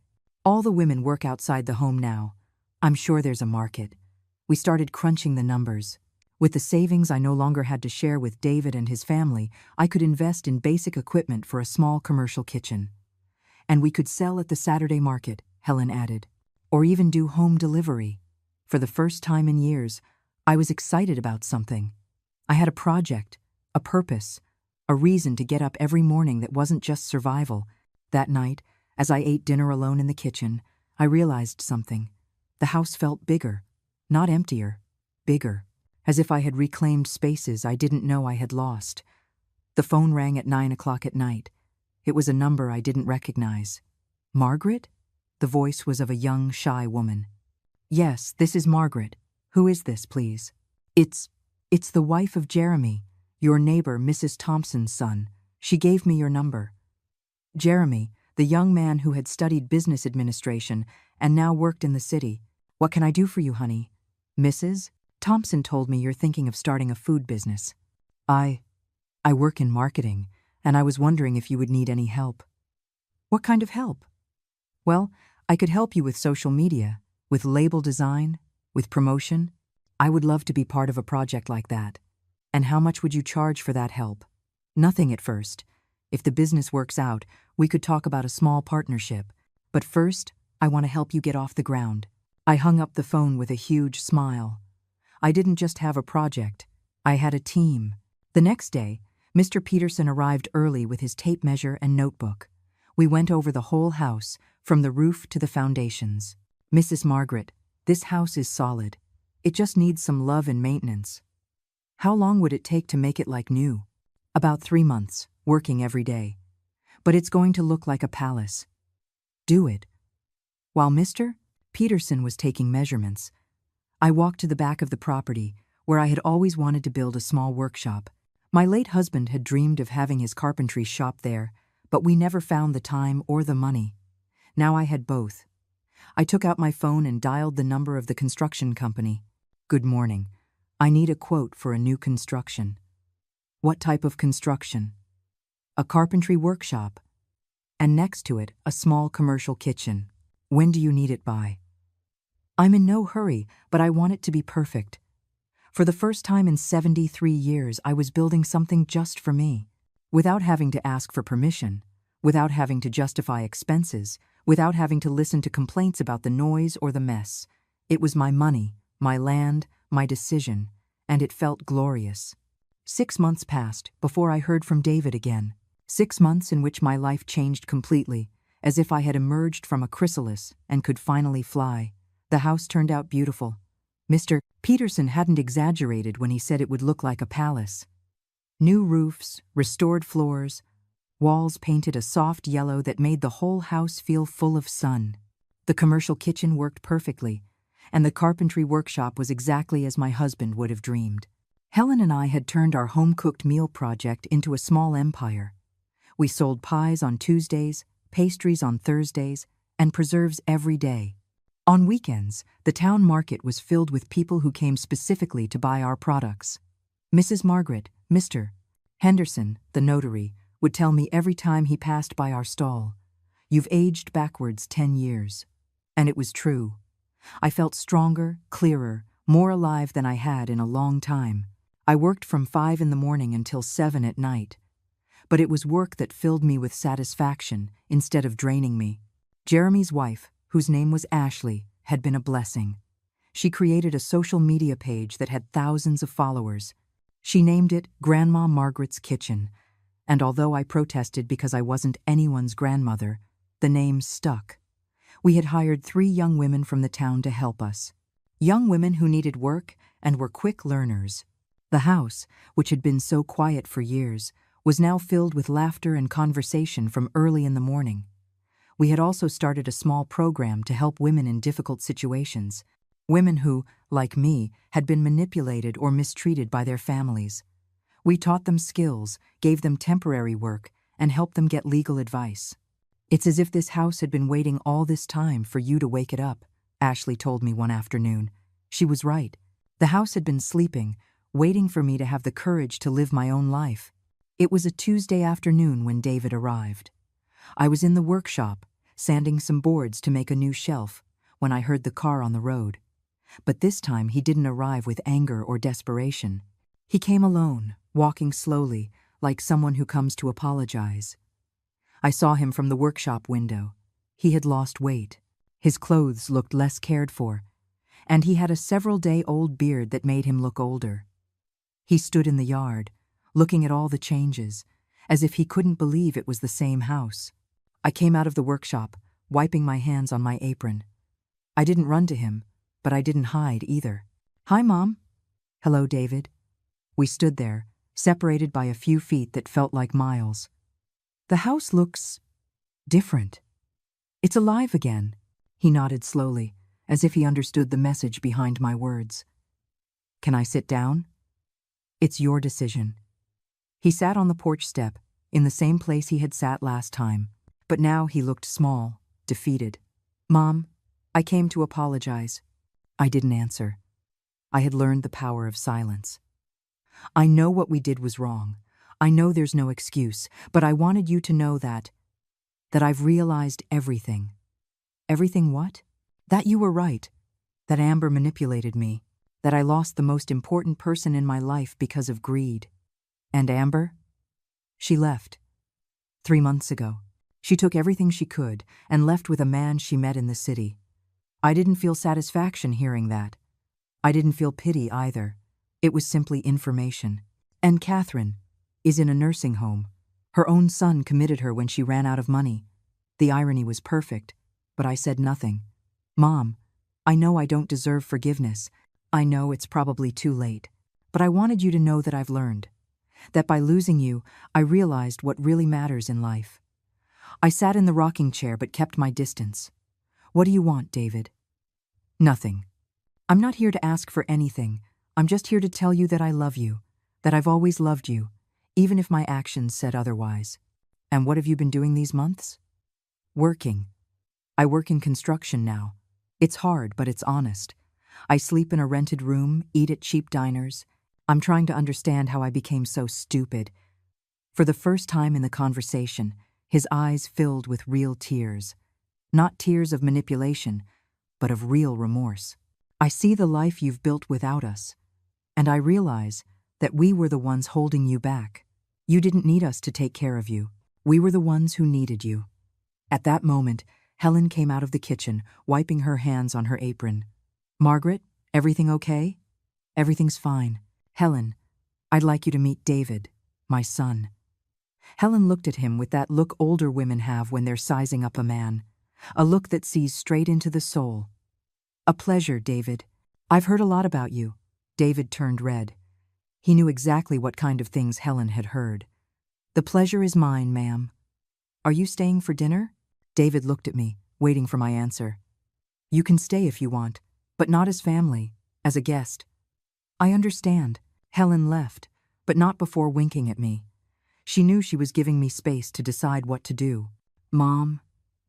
All the women work outside the home now. I'm sure there's a market. We started crunching the numbers. With the savings I no longer had to share with David and his family, I could invest in basic equipment for a small commercial kitchen. And we could sell at the Saturday market, Helen added, or even do home delivery. For the first time in years, I was excited about something. I had a project, a purpose, a reason to get up every morning that wasn't just survival. That night, as I ate dinner alone in the kitchen, I realized something. The house felt bigger, not emptier, bigger, as if I had reclaimed spaces I didn't know I had lost. The phone rang at 9 o'clock at night. It was a number I didn't recognize. Margaret? The voice was of a young, shy woman. Yes, this is Margaret. Who is this, please? It's the wife of Jeremy, your neighbor, Mrs. Thompson's son. She gave me your number. Jeremy, the young man who had studied business administration and now worked in the city. What can I do for you, honey? Mrs. Thompson told me you're thinking of starting a food business. I work in marketing, and I was wondering if you would need any help. What kind of help? Well, I could help you with social media, with label design, with promotion. I would love to be part of a project like that. And how much would you charge for that help? Nothing at first. If the business works out, we could talk about a small partnership. But first, I want to help you get off the ground. I hung up the phone with a huge smile. I didn't just have a project. I had a team. The next day, Mr. Peterson arrived early with his tape measure and notebook. We went over the whole house, from the roof to the foundations. Mrs. Margaret, this house is solid. It just needs some love and maintenance. How long would it take to make it like new? About 3 months, working every day. But it's going to look like a palace. Do it. While Mr. Peterson was taking measurements, I walked to the back of the property, where I had always wanted to build a small workshop. My late husband had dreamed of having his carpentry shop there, but we never found the time or the money. Now I had both. I took out my phone and dialed the number of the construction company. Good morning. I need a quote for a new construction. What type of construction? A carpentry workshop. And next to it, a small commercial kitchen. When do you need it by? I'm in no hurry, but I want it to be perfect. For the first time in 73 years, I was building something just for me, without having to ask for permission, without having to justify expenses, without having to listen to complaints about the noise or the mess. It was my money, my land, my decision, and it felt glorious. 6 months passed before I heard from David again. 6 months in which my life changed completely, as if I had emerged from a chrysalis and could finally fly. The house turned out beautiful. Mr. Peterson hadn't exaggerated when he said it would look like a palace. New roofs, restored floors, walls painted a soft yellow that made the whole house feel full of sun. The commercial kitchen worked perfectly, and the carpentry workshop was exactly as my husband would have dreamed. Helen and I had turned our home-cooked meal project into a small empire. We sold pies on Tuesdays, pastries on Thursdays, and preserves every day. On weekends, the town market was filled with people who came specifically to buy our products. Mrs. Margaret, Mr. Henderson, the notary, would tell me every time he passed by our stall, "You've aged backwards 10 years." And it was true. I felt stronger, clearer, more alive than I had in a long time. I worked from 5 in the morning until 7 at night. But it was work that filled me with satisfaction instead of draining me. Jeremy's wife, whose name was Ashley, had been a blessing. She created a social media page that had thousands of followers. She named it Grandma Margaret's Kitchen, and although I protested because I wasn't anyone's grandmother, the name stuck. We had hired 3 young women from the town to help us. Young women who needed work and were quick learners. The house, which had been so quiet for years, was now filled with laughter and conversation from early in the morning. We had also started a small program to help women in difficult situations, women who, like me, had been manipulated or mistreated by their families. We taught them skills, gave them temporary work, and helped them get legal advice. "It's as if this house had been waiting all this time for you to wake it up," Ashley told me one afternoon. She was right. The house had been sleeping, waiting for me to have the courage to live my own life. It was a Tuesday afternoon when David arrived. I was in the workshop, sanding some boards to make a new shelf, when I heard the car on the road. But this time he didn't arrive with anger or desperation. He came alone, walking slowly, like someone who comes to apologize. I saw him from the workshop window. He had lost weight. His clothes looked less cared for, and he had a several-day-old beard that made him look older. He stood in the yard, looking at all the changes, as if he couldn't believe it was the same house. I came out of the workshop, wiping my hands on my apron. I didn't run to him, but I didn't hide either. "Hi, Mom." "Hello, David." We stood there, separated by a few feet that felt like miles. "The house looks different. It's alive again." He nodded slowly, as if he understood the message behind my words. "Can I sit down?" "It's your decision." He sat on the porch step, in the same place he had sat last time, but now he looked small, defeated. "Mom, I came to apologize." I didn't answer. I had learned the power of silence. "I know what we did was wrong. I know there's no excuse, but I wanted you to know that I've realized everything." Everything what? That you were right. That Amber manipulated me. That I lost the most important person in my life because of greed. And Amber? She left. 3 months ago. She took everything she could and left with a man she met in the city. I didn't feel satisfaction hearing that. I didn't feel pity either. It was simply information. And Catherine is in a nursing home. Her own son committed her when she ran out of money. The irony was perfect, but I said nothing. Mom, I know I don't deserve forgiveness. I know it's probably too late. But I wanted you to know that I've learned. That by losing you, I realized what really matters in life. I sat in the rocking chair but kept my distance. What do you want, David? Nothing. I'm not here to ask for anything. I'm just here to tell you that I love you, that I've always loved you, even if my actions said otherwise. And what have you been doing these months? Working. I work in construction now. It's hard, but it's honest. I sleep in a rented room, eat at cheap diners. I'm trying to understand how I became so stupid. For the first time in the conversation, his eyes filled with real tears. Not tears of manipulation, but of real remorse. I see the life you've built without us, and I realize that we were the ones holding you back. You didn't need us to take care of you. We were the ones who needed you. At that moment, Helen came out of the kitchen, wiping her hands on her apron. Margaret, everything okay? Everything's fine. Helen, I'd like you to meet David, my son. Helen looked at him with that look older women have when they're sizing up a man, a look that sees straight into the soul. A pleasure, David. I've heard a lot about you. David turned red. He knew exactly what kind of things Helen had heard. The pleasure is mine, ma'am. Are you staying for dinner? David looked at me, waiting for my answer. You can stay if you want, but not as family, as a guest. I understand. Helen left, but not before winking at me. She knew she was giving me space to decide what to do. Mom,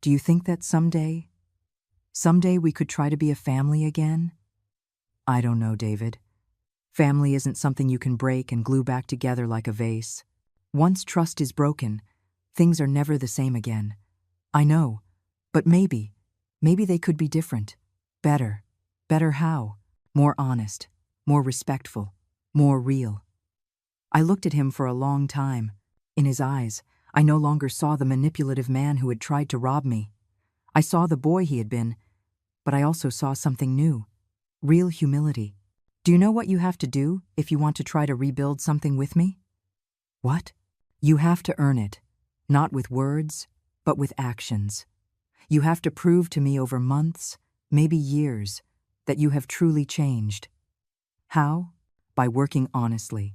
do you think that someday we could try to be a family again? I don't know, David. Family isn't something you can break and glue back together like a vase. Once trust is broken, things are never the same again. I know, but maybe they could be different. Better. Better how? More honest, more respectful, more real. I looked at him for a long time. In his eyes, I no longer saw the manipulative man who had tried to rob me. I saw the boy he had been, but I also saw something new. Real humility. Do you know what you have to do if you want to try to rebuild something with me? What? You have to earn it, not with words, but with actions. You have to prove to me over months, maybe years, that you have truly changed. How? By working honestly,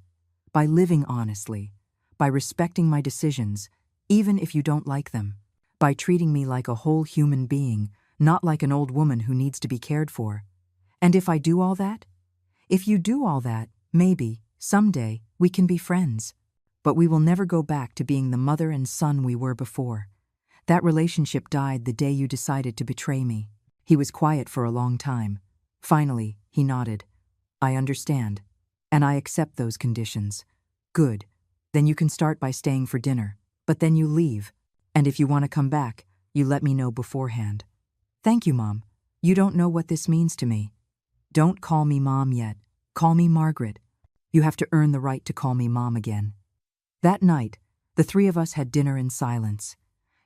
by living honestly, by respecting my decisions, even if you don't like them, by treating me like a whole human being, not like an old woman who needs to be cared for. And if I do all that? If you do all that, maybe, someday, we can be friends. But we will never go back to being the mother and son we were before. That relationship died the day you decided to betray me. He was quiet for a long time. Finally, he nodded. I understand. And I accept those conditions. Good. Then you can start by staying for dinner. But then you leave. And if you want to come back, you let me know beforehand. Thank you, Mom. You don't know what this means to me. Don't call me Mom yet. Call me Margaret. You have to earn the right to call me Mom again. That night, the three of us had dinner in silence.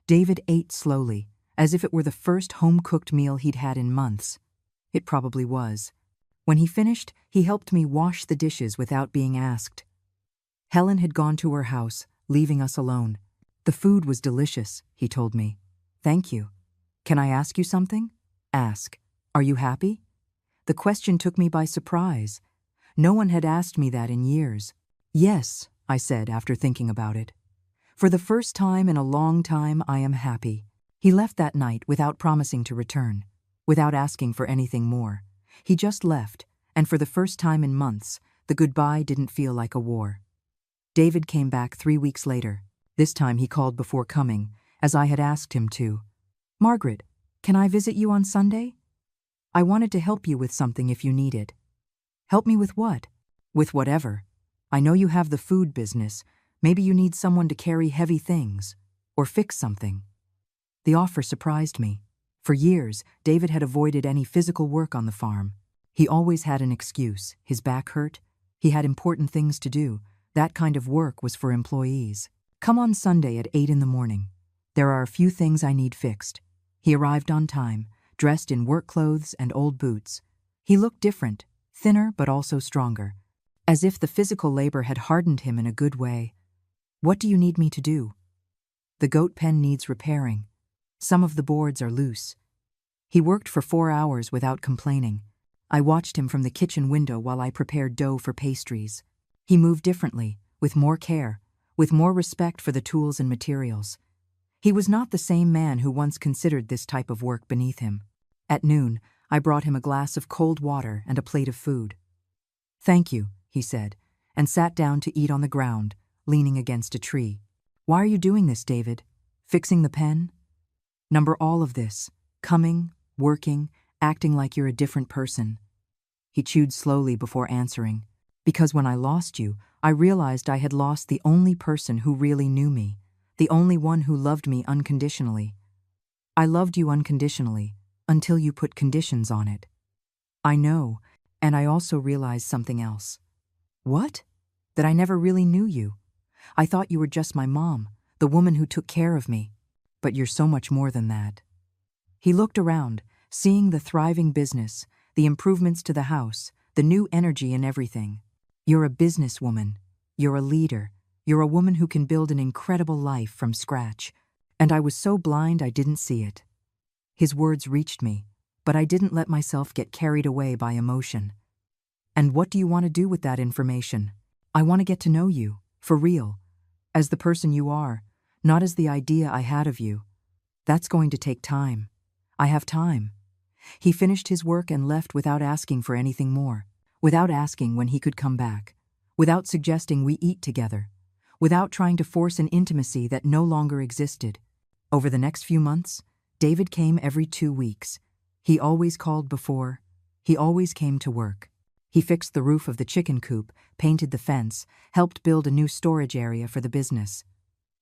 David ate slowly, as if it were the first home-cooked meal he'd had in months. It probably was. When he finished, he helped me wash the dishes without being asked. Helen had gone to her house, leaving us alone. The food was delicious, he told me. Thank you. Can I ask you something? Ask. Are you happy? The question took me by surprise. No one had asked me that in years. Yes, I said after thinking about it. For the first time in a long time, I am happy. He left that night without promising to return, without asking for anything more. He just left, and for the first time in months, the goodbye didn't feel like a war. David came back 3 weeks later. This time he called before coming, as I had asked him to. Margaret, can I visit you on Sunday? I wanted to help you with something if you need it. Help me with what? With whatever. I know you have the food business. Maybe you need someone to carry heavy things, or fix something. The offer surprised me. For years, David had avoided any physical work on the farm. He always had an excuse. His back hurt. He had important things to do. That kind of work was for employees. Come on Sunday at 8 in the morning. There are a few things I need fixed. He arrived on time, dressed in work clothes and old boots. He looked different, thinner but also stronger, as if the physical labor had hardened him in a good way. What do you need me to do? The goat pen needs repairing. Some of the boards are loose. He worked for 4 hours without complaining. I watched him from the kitchen window while I prepared dough for pastries. He moved differently, with more care, with more respect for the tools and materials. He was not the same man who once considered this type of work beneath him. At noon, I brought him a glass of cold water and a plate of food. "Thank you," he said, and sat down to eat on the ground, leaning against a tree. "Why are you doing this, David? Fixing the pen? Number all of this, coming, working, acting like you're a different person." He chewed slowly before answering. "Because when I lost you, I realized I had lost the only person who really knew me, the only one who loved me unconditionally. I loved you unconditionally, until you put conditions on it. I know, and I also realized something else." "What?" "That I never really knew you. I thought you were just my mom, the woman who took care of me. But you're so much more than that." He looked around, seeing the thriving business, the improvements to the house, the new energy in everything. "You're a businesswoman. You're a leader. You're a woman who can build an incredible life from scratch." And I was so blind I didn't see it. His words reached me, but I didn't let myself get carried away by emotion. "And what do you want to do with that information?" "I want to get to know you, for real, as the person you are, not as the idea I had of you. That's going to take time. I have time." He finished his work and left without asking for anything more, without asking when he could come back, without suggesting we eat together, without trying to force an intimacy that no longer existed. Over the next few months, David came every 2 weeks. He always called before. He always came to work. He fixed the roof of the chicken coop, painted the fence, helped build a new storage area for the business.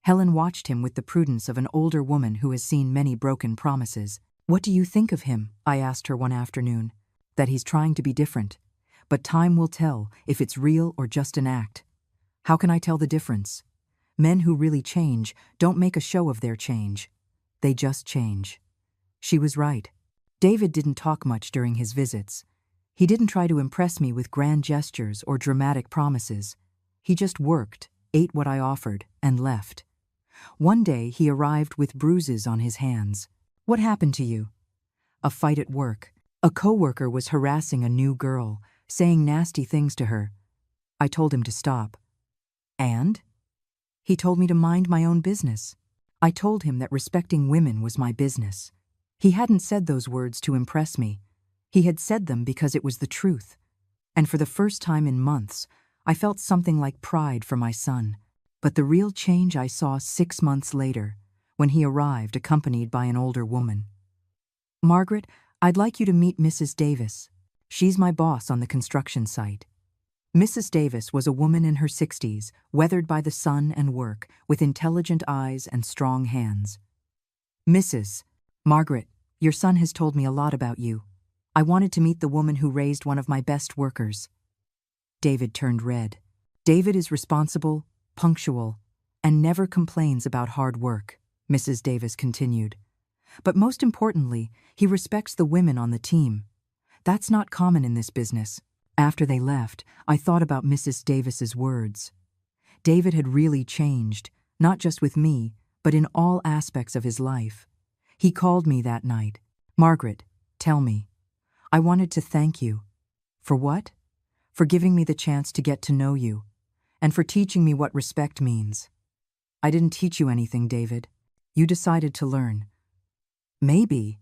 Helen watched him with the prudence of an older woman who has seen many broken promises. "What do you think of him?" I asked her one afternoon. "That he's trying to be different. But time will tell if it's real or just an act." "How can I tell the difference? Men who really change don't make a show of their change. They just change." She was right. David didn't talk much during his visits. He didn't try to impress me with grand gestures or dramatic promises. He just worked, ate what I offered, and left. One day he arrived with bruises on his hands. "What happened to you?" "A fight at work. A coworker was harassing a new girl, saying nasty things to her. I told him to stop." "And?" "He told me to mind my own business. I told him that respecting women was my business." He hadn't said those words to impress me. He had said them because it was the truth. And for the first time in months, I felt something like pride for my son. But the real change I saw 6 months later, when he arrived accompanied by an older woman. "Margaret, I'd like you to meet Mrs. Davis. She's my boss on the construction site." Mrs. Davis was a woman in her 60s, weathered by the sun and work, with intelligent eyes and strong hands. "Mrs. Margaret, your son has told me a lot about you. I wanted to meet the woman who raised one of my best workers." David turned red. "David is responsible, punctual, and never complains about hard work," Mrs. Davis continued. "But most importantly, he respects the women on the team. That's not common in this business." After they left, I thought about Mrs. Davis's words. David had really changed, not just with me, but in all aspects of his life. He called me that night. "Margaret, tell me. I wanted to thank you." "For what?" "For giving me the chance to get to know you, and for teaching me what respect means." "I didn't teach you anything, David. You decided to learn." "Maybe,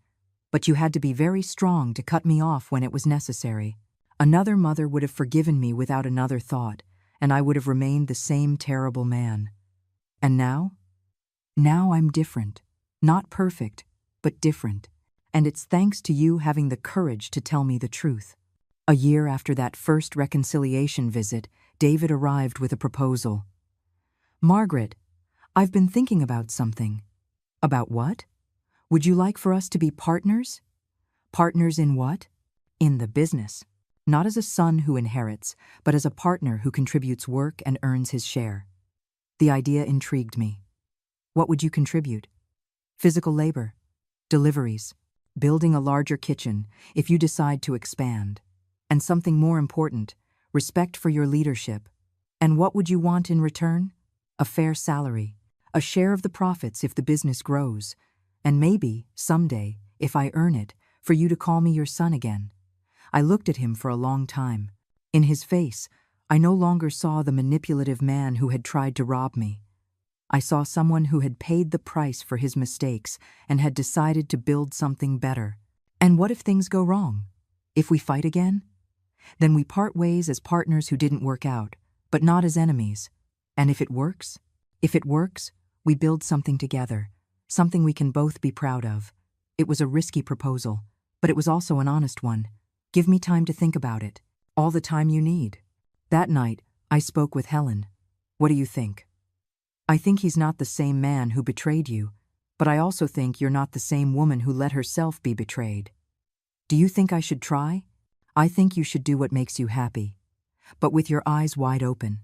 but you had to be very strong to cut me off when it was necessary. Another mother would have forgiven me without another thought, and I would have remained the same terrible man. And now? Now I'm different. Not perfect, but different. And it's thanks to you having the courage to tell me the truth." A year after that first reconciliation visit, David arrived with a proposal. "Margaret, I've been thinking about something." "About what?" Would you like for us to be partners? Partners in what? In the business. Not as a son who inherits, but as a partner who contributes work and earns his share. The idea intrigued me. What would you contribute? Physical labor, deliveries, building a larger kitchen if you decide to expand, and something more important, respect for your leadership. And what would you want in return? A fair salary, a share of the profits if the business grows, and maybe, someday, if I earn it, for you to call me your son again. I looked at him for a long time. In his face, I no longer saw the manipulative man who had tried to rob me. I saw someone who had paid the price for his mistakes and had decided to build something better. And what if things go wrong? If we fight again? Then we part ways as partners who didn't work out, but not as enemies. And if it works? If it works, we build something together, something we can both be proud of. It was a risky proposal, but it was also an honest one. Give me time to think about it. All the time you need. That night, I spoke with Helen. What do you think? I think he's not the same man who betrayed you, but I also think you're not the same woman who let herself be betrayed. Do you think I should try? I think you should do what makes you happy, but with your eyes wide open.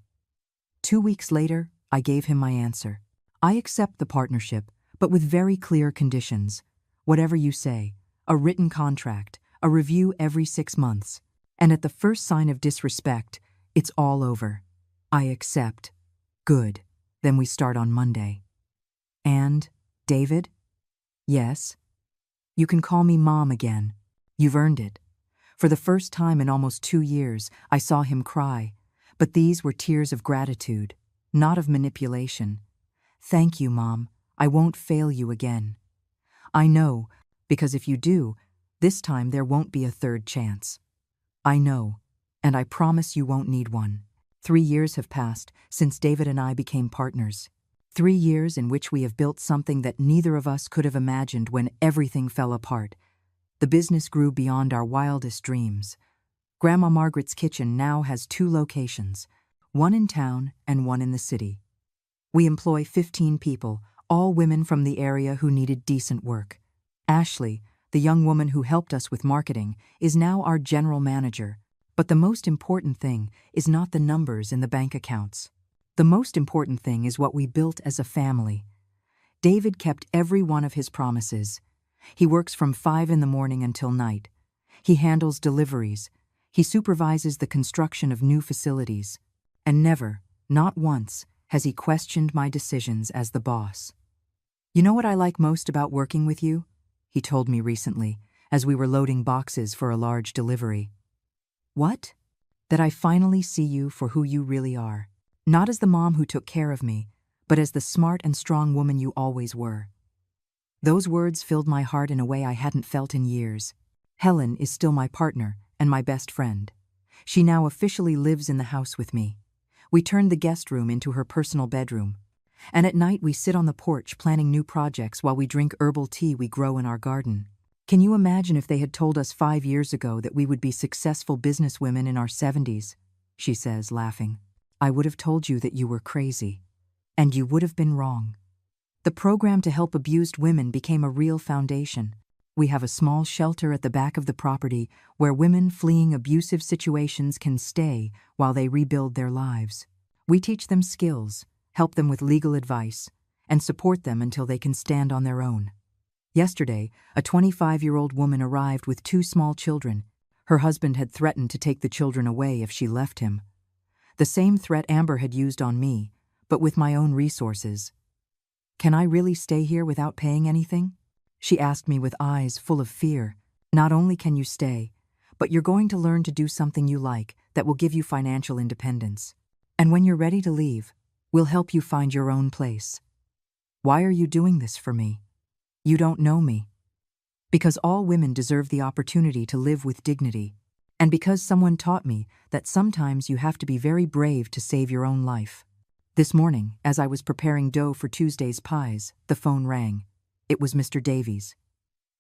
2 weeks later, I gave him my answer. I accept the partnership, but with very clear conditions. Whatever you say, a written contract, a review every 6 months, and at the first sign of disrespect, it's all over. I accept. Good. Then we start on Monday. And, David? Yes? You can call me Mom again. You've earned it. For the first time in almost 2 years, I saw him cry, but these were tears of gratitude, not of manipulation. Thank you, Mom. I won't fail you again. I know, because if you do, this time there won't be a third chance. I know, and I promise you won't need one. 3 years have passed since David and I became partners. 3 years in which we have built something that neither of us could have imagined when everything fell apart. The business grew beyond our wildest dreams. Grandma Margaret's kitchen now has 2 locations, one in town and one in the city. We employ 15 people, all women from the area who needed decent work. Ashley, the young woman who helped us with marketing, is now our general manager. But the most important thing is not the numbers in the bank accounts. The most important thing is what we built as a family. David kept every one of his promises. He works from 5 in the morning until night. He handles deliveries. He supervises the construction of new facilities. And never, not once, has he questioned my decisions as the boss. You know what I like most about working with you? He told me recently, as we were loading boxes for a large delivery. What? That I finally see you for who you really are. Not as the mom who took care of me, but as the smart and strong woman you always were. Those words filled my heart in a way I hadn't felt in years. Helen is still my partner and my best friend. She now officially lives in the house with me. We turned the guest room into her personal bedroom. And at night we sit on the porch planning new projects while we drink herbal tea we grow in our garden. Can you imagine if they had told us 5 years ago that we would be successful businesswomen in our 70s? She says, laughing. I would have told you that you were crazy. And you would have been wrong. The program to help abused women became a real foundation. We have a small shelter at the back of the property where women fleeing abusive situations can stay while they rebuild their lives. We teach them skills, help them with legal advice, and support them until they can stand on their own. Yesterday, a 25-year-old woman arrived with 2 small children. Her husband had threatened to take the children away if she left him. The same threat Amber had used on me, but with my own resources. Can I really stay here without paying anything? She asked me with eyes full of fear. Not only can you stay, but you're going to learn to do something you like that will give you financial independence. And when you're ready to leave, we'll help you find your own place. Why are you doing this for me? You don't know me. Because all women deserve the opportunity to live with dignity. And because someone taught me that sometimes you have to be very brave to save your own life. This morning, as I was preparing dough for Tuesday's pies, the phone rang. It was Mr. Davies.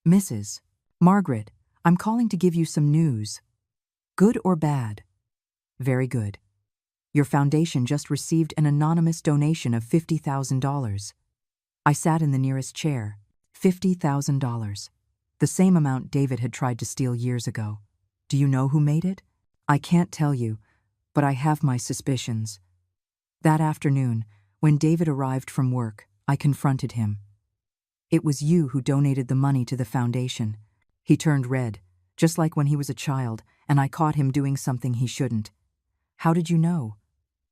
Mrs. Margaret, I'm calling to give you some news. Good or bad? Very good. Your foundation just received an anonymous donation of $50,000. I sat in the nearest chair. $50,000. The same amount David had tried to steal years ago. Do you know who made it? I can't tell you, but I have my suspicions. That afternoon, when David arrived from work, I confronted him. It was you who donated the money to the foundation. He turned red, just like when he was a child, and I caught him doing something he shouldn't. How did you know?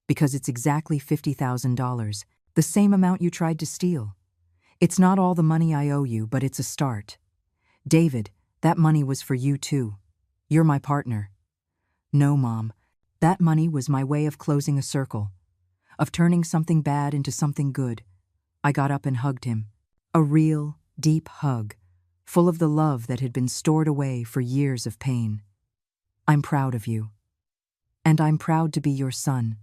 Because it's exactly $50,000, the same amount you tried to steal. It's not all the money I owe you, but it's a start. David, that money was for you too. You're my partner. No, Mom. That money was my way of closing a circle, of turning something bad into something good. I got up and hugged him. A real, deep hug, full of the love that had been stored away for years of pain. I'm proud of you. And I'm proud to be your son.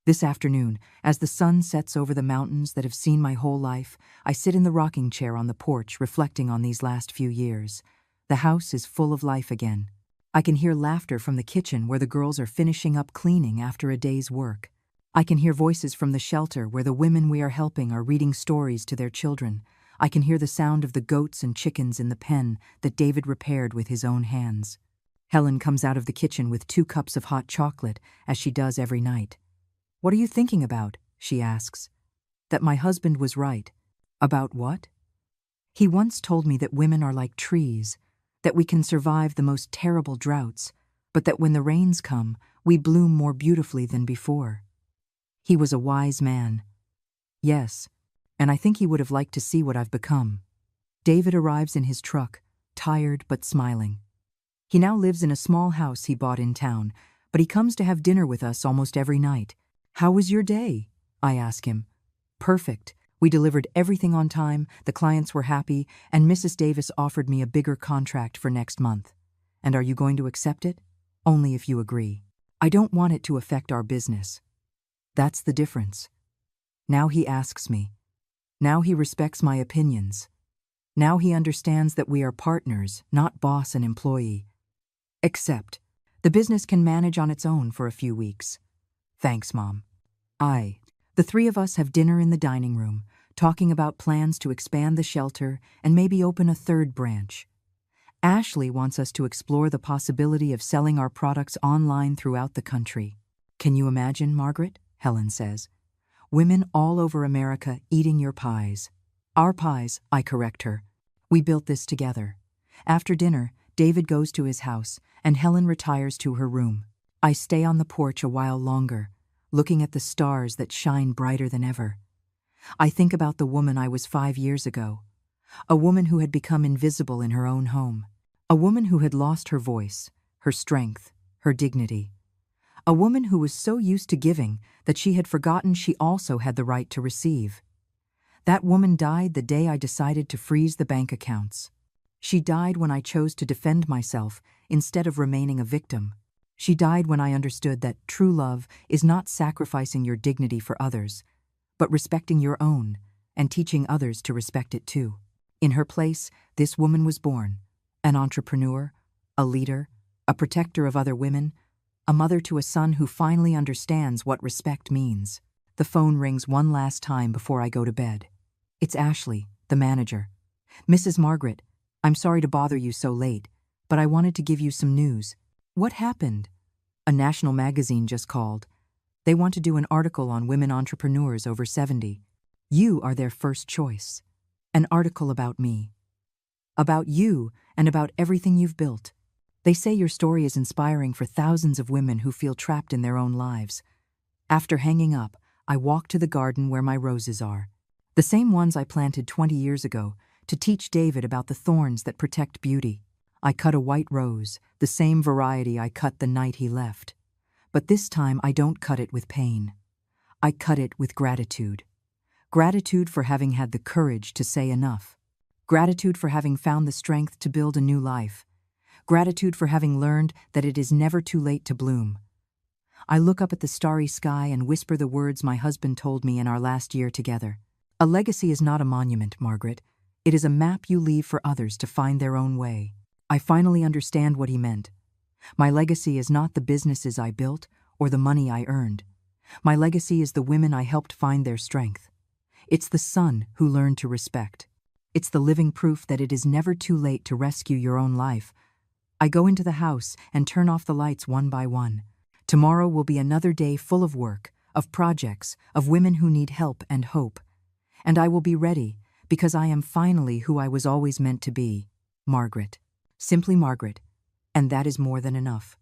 This afternoon, as the sun sets over the mountains that have seen my whole life, I sit in the rocking chair on the porch reflecting on these last few years. The house is full of life again. I can hear laughter from the kitchen where the girls are finishing up cleaning after a day's work. I can hear voices from the shelter where the women we are helping are reading stories to their children. I can hear the sound of the goats and chickens in the pen that David repaired with his own hands. Helen comes out of the kitchen with 2 cups of hot chocolate, as she does every night. "What are you thinking about?" she asks. That my husband was right. About what? He once told me that women are like trees, that we can survive the most terrible droughts, but that when the rains come, we bloom more beautifully than before. He was a wise man. Yes, and I think he would have liked to see what I've become. David arrives in his truck, tired but smiling. He now lives in a small house he bought in town, but he comes to have dinner with us almost every night. "How was your day?" I ask him. "Perfect. We delivered everything on time, the clients were happy, and Mrs. Davis offered me a bigger contract for next month. And are you going to accept it? Only if you agree. I don't want it to affect our business." That's the difference. Now he asks me. Now he respects my opinions. Now he understands that we are partners, not boss and employee. Accept. The business can manage on its own for a few weeks. Thanks, Mom. The 3 of us have dinner in the dining room, talking about plans to expand the shelter and maybe open a 3rd branch. Ashley wants us to explore the possibility of selling our products online throughout the country. "Can you imagine, Margaret?" Helen says. "Women all over America eating your pies." "Our pies," I correct her. "We built this together." After dinner, David goes to his house, and Helen retires to her room. I stay on the porch a while longer, looking at the stars that shine brighter than ever. I think about the woman I was 5 years ago, a woman who had become invisible in her own home, a woman who had lost her voice, her strength, her dignity, a woman who was so used to giving that she had forgotten she also had the right to receive. That woman died the day I decided to freeze the bank accounts. She died when I chose to defend myself instead of remaining a victim. She died when I understood that true love is not sacrificing your dignity for others, but respecting your own and teaching others to respect it too. In her place, this woman was born, an entrepreneur, a leader, a protector of other women, a mother to a son who finally understands what respect means. The phone rings one last time before I go to bed. It's Ashley, the manager. "Mrs. Margaret, I'm sorry to bother you so late, but I wanted to give you some news." "What happened?" "A national magazine just called. They want to do an article on women entrepreneurs over 70. You are their first choice. An article about me. About you and about everything you've built. They say your story is inspiring for thousands of women who feel trapped in their own lives." After hanging up, I walk to the garden where my roses are. The same ones I planted 20 years ago to teach David about the thorns that protect beauty. I cut a white rose, the same variety I cut the night he left. But this time I don't cut it with pain. I cut it with gratitude. Gratitude for having had the courage to say enough. Gratitude for having found the strength to build a new life. Gratitude for having learned that it is never too late to bloom. I look up at the starry sky and whisper the words my husband told me in our last year together. "A legacy is not a monument, Margaret. It is a map you leave for others to find their own way." I finally understand what he meant. My legacy is not the businesses I built or the money I earned. My legacy is the women I helped find their strength. It's the son who learned to respect. It's the living proof that it is never too late to rescue your own life. I go into the house and turn off the lights one by one. Tomorrow will be another day full of work, of projects, of women who need help and hope. And I will be ready, because I am finally who I was always meant to be. Margaret. Simply Margaret. And that is more than enough.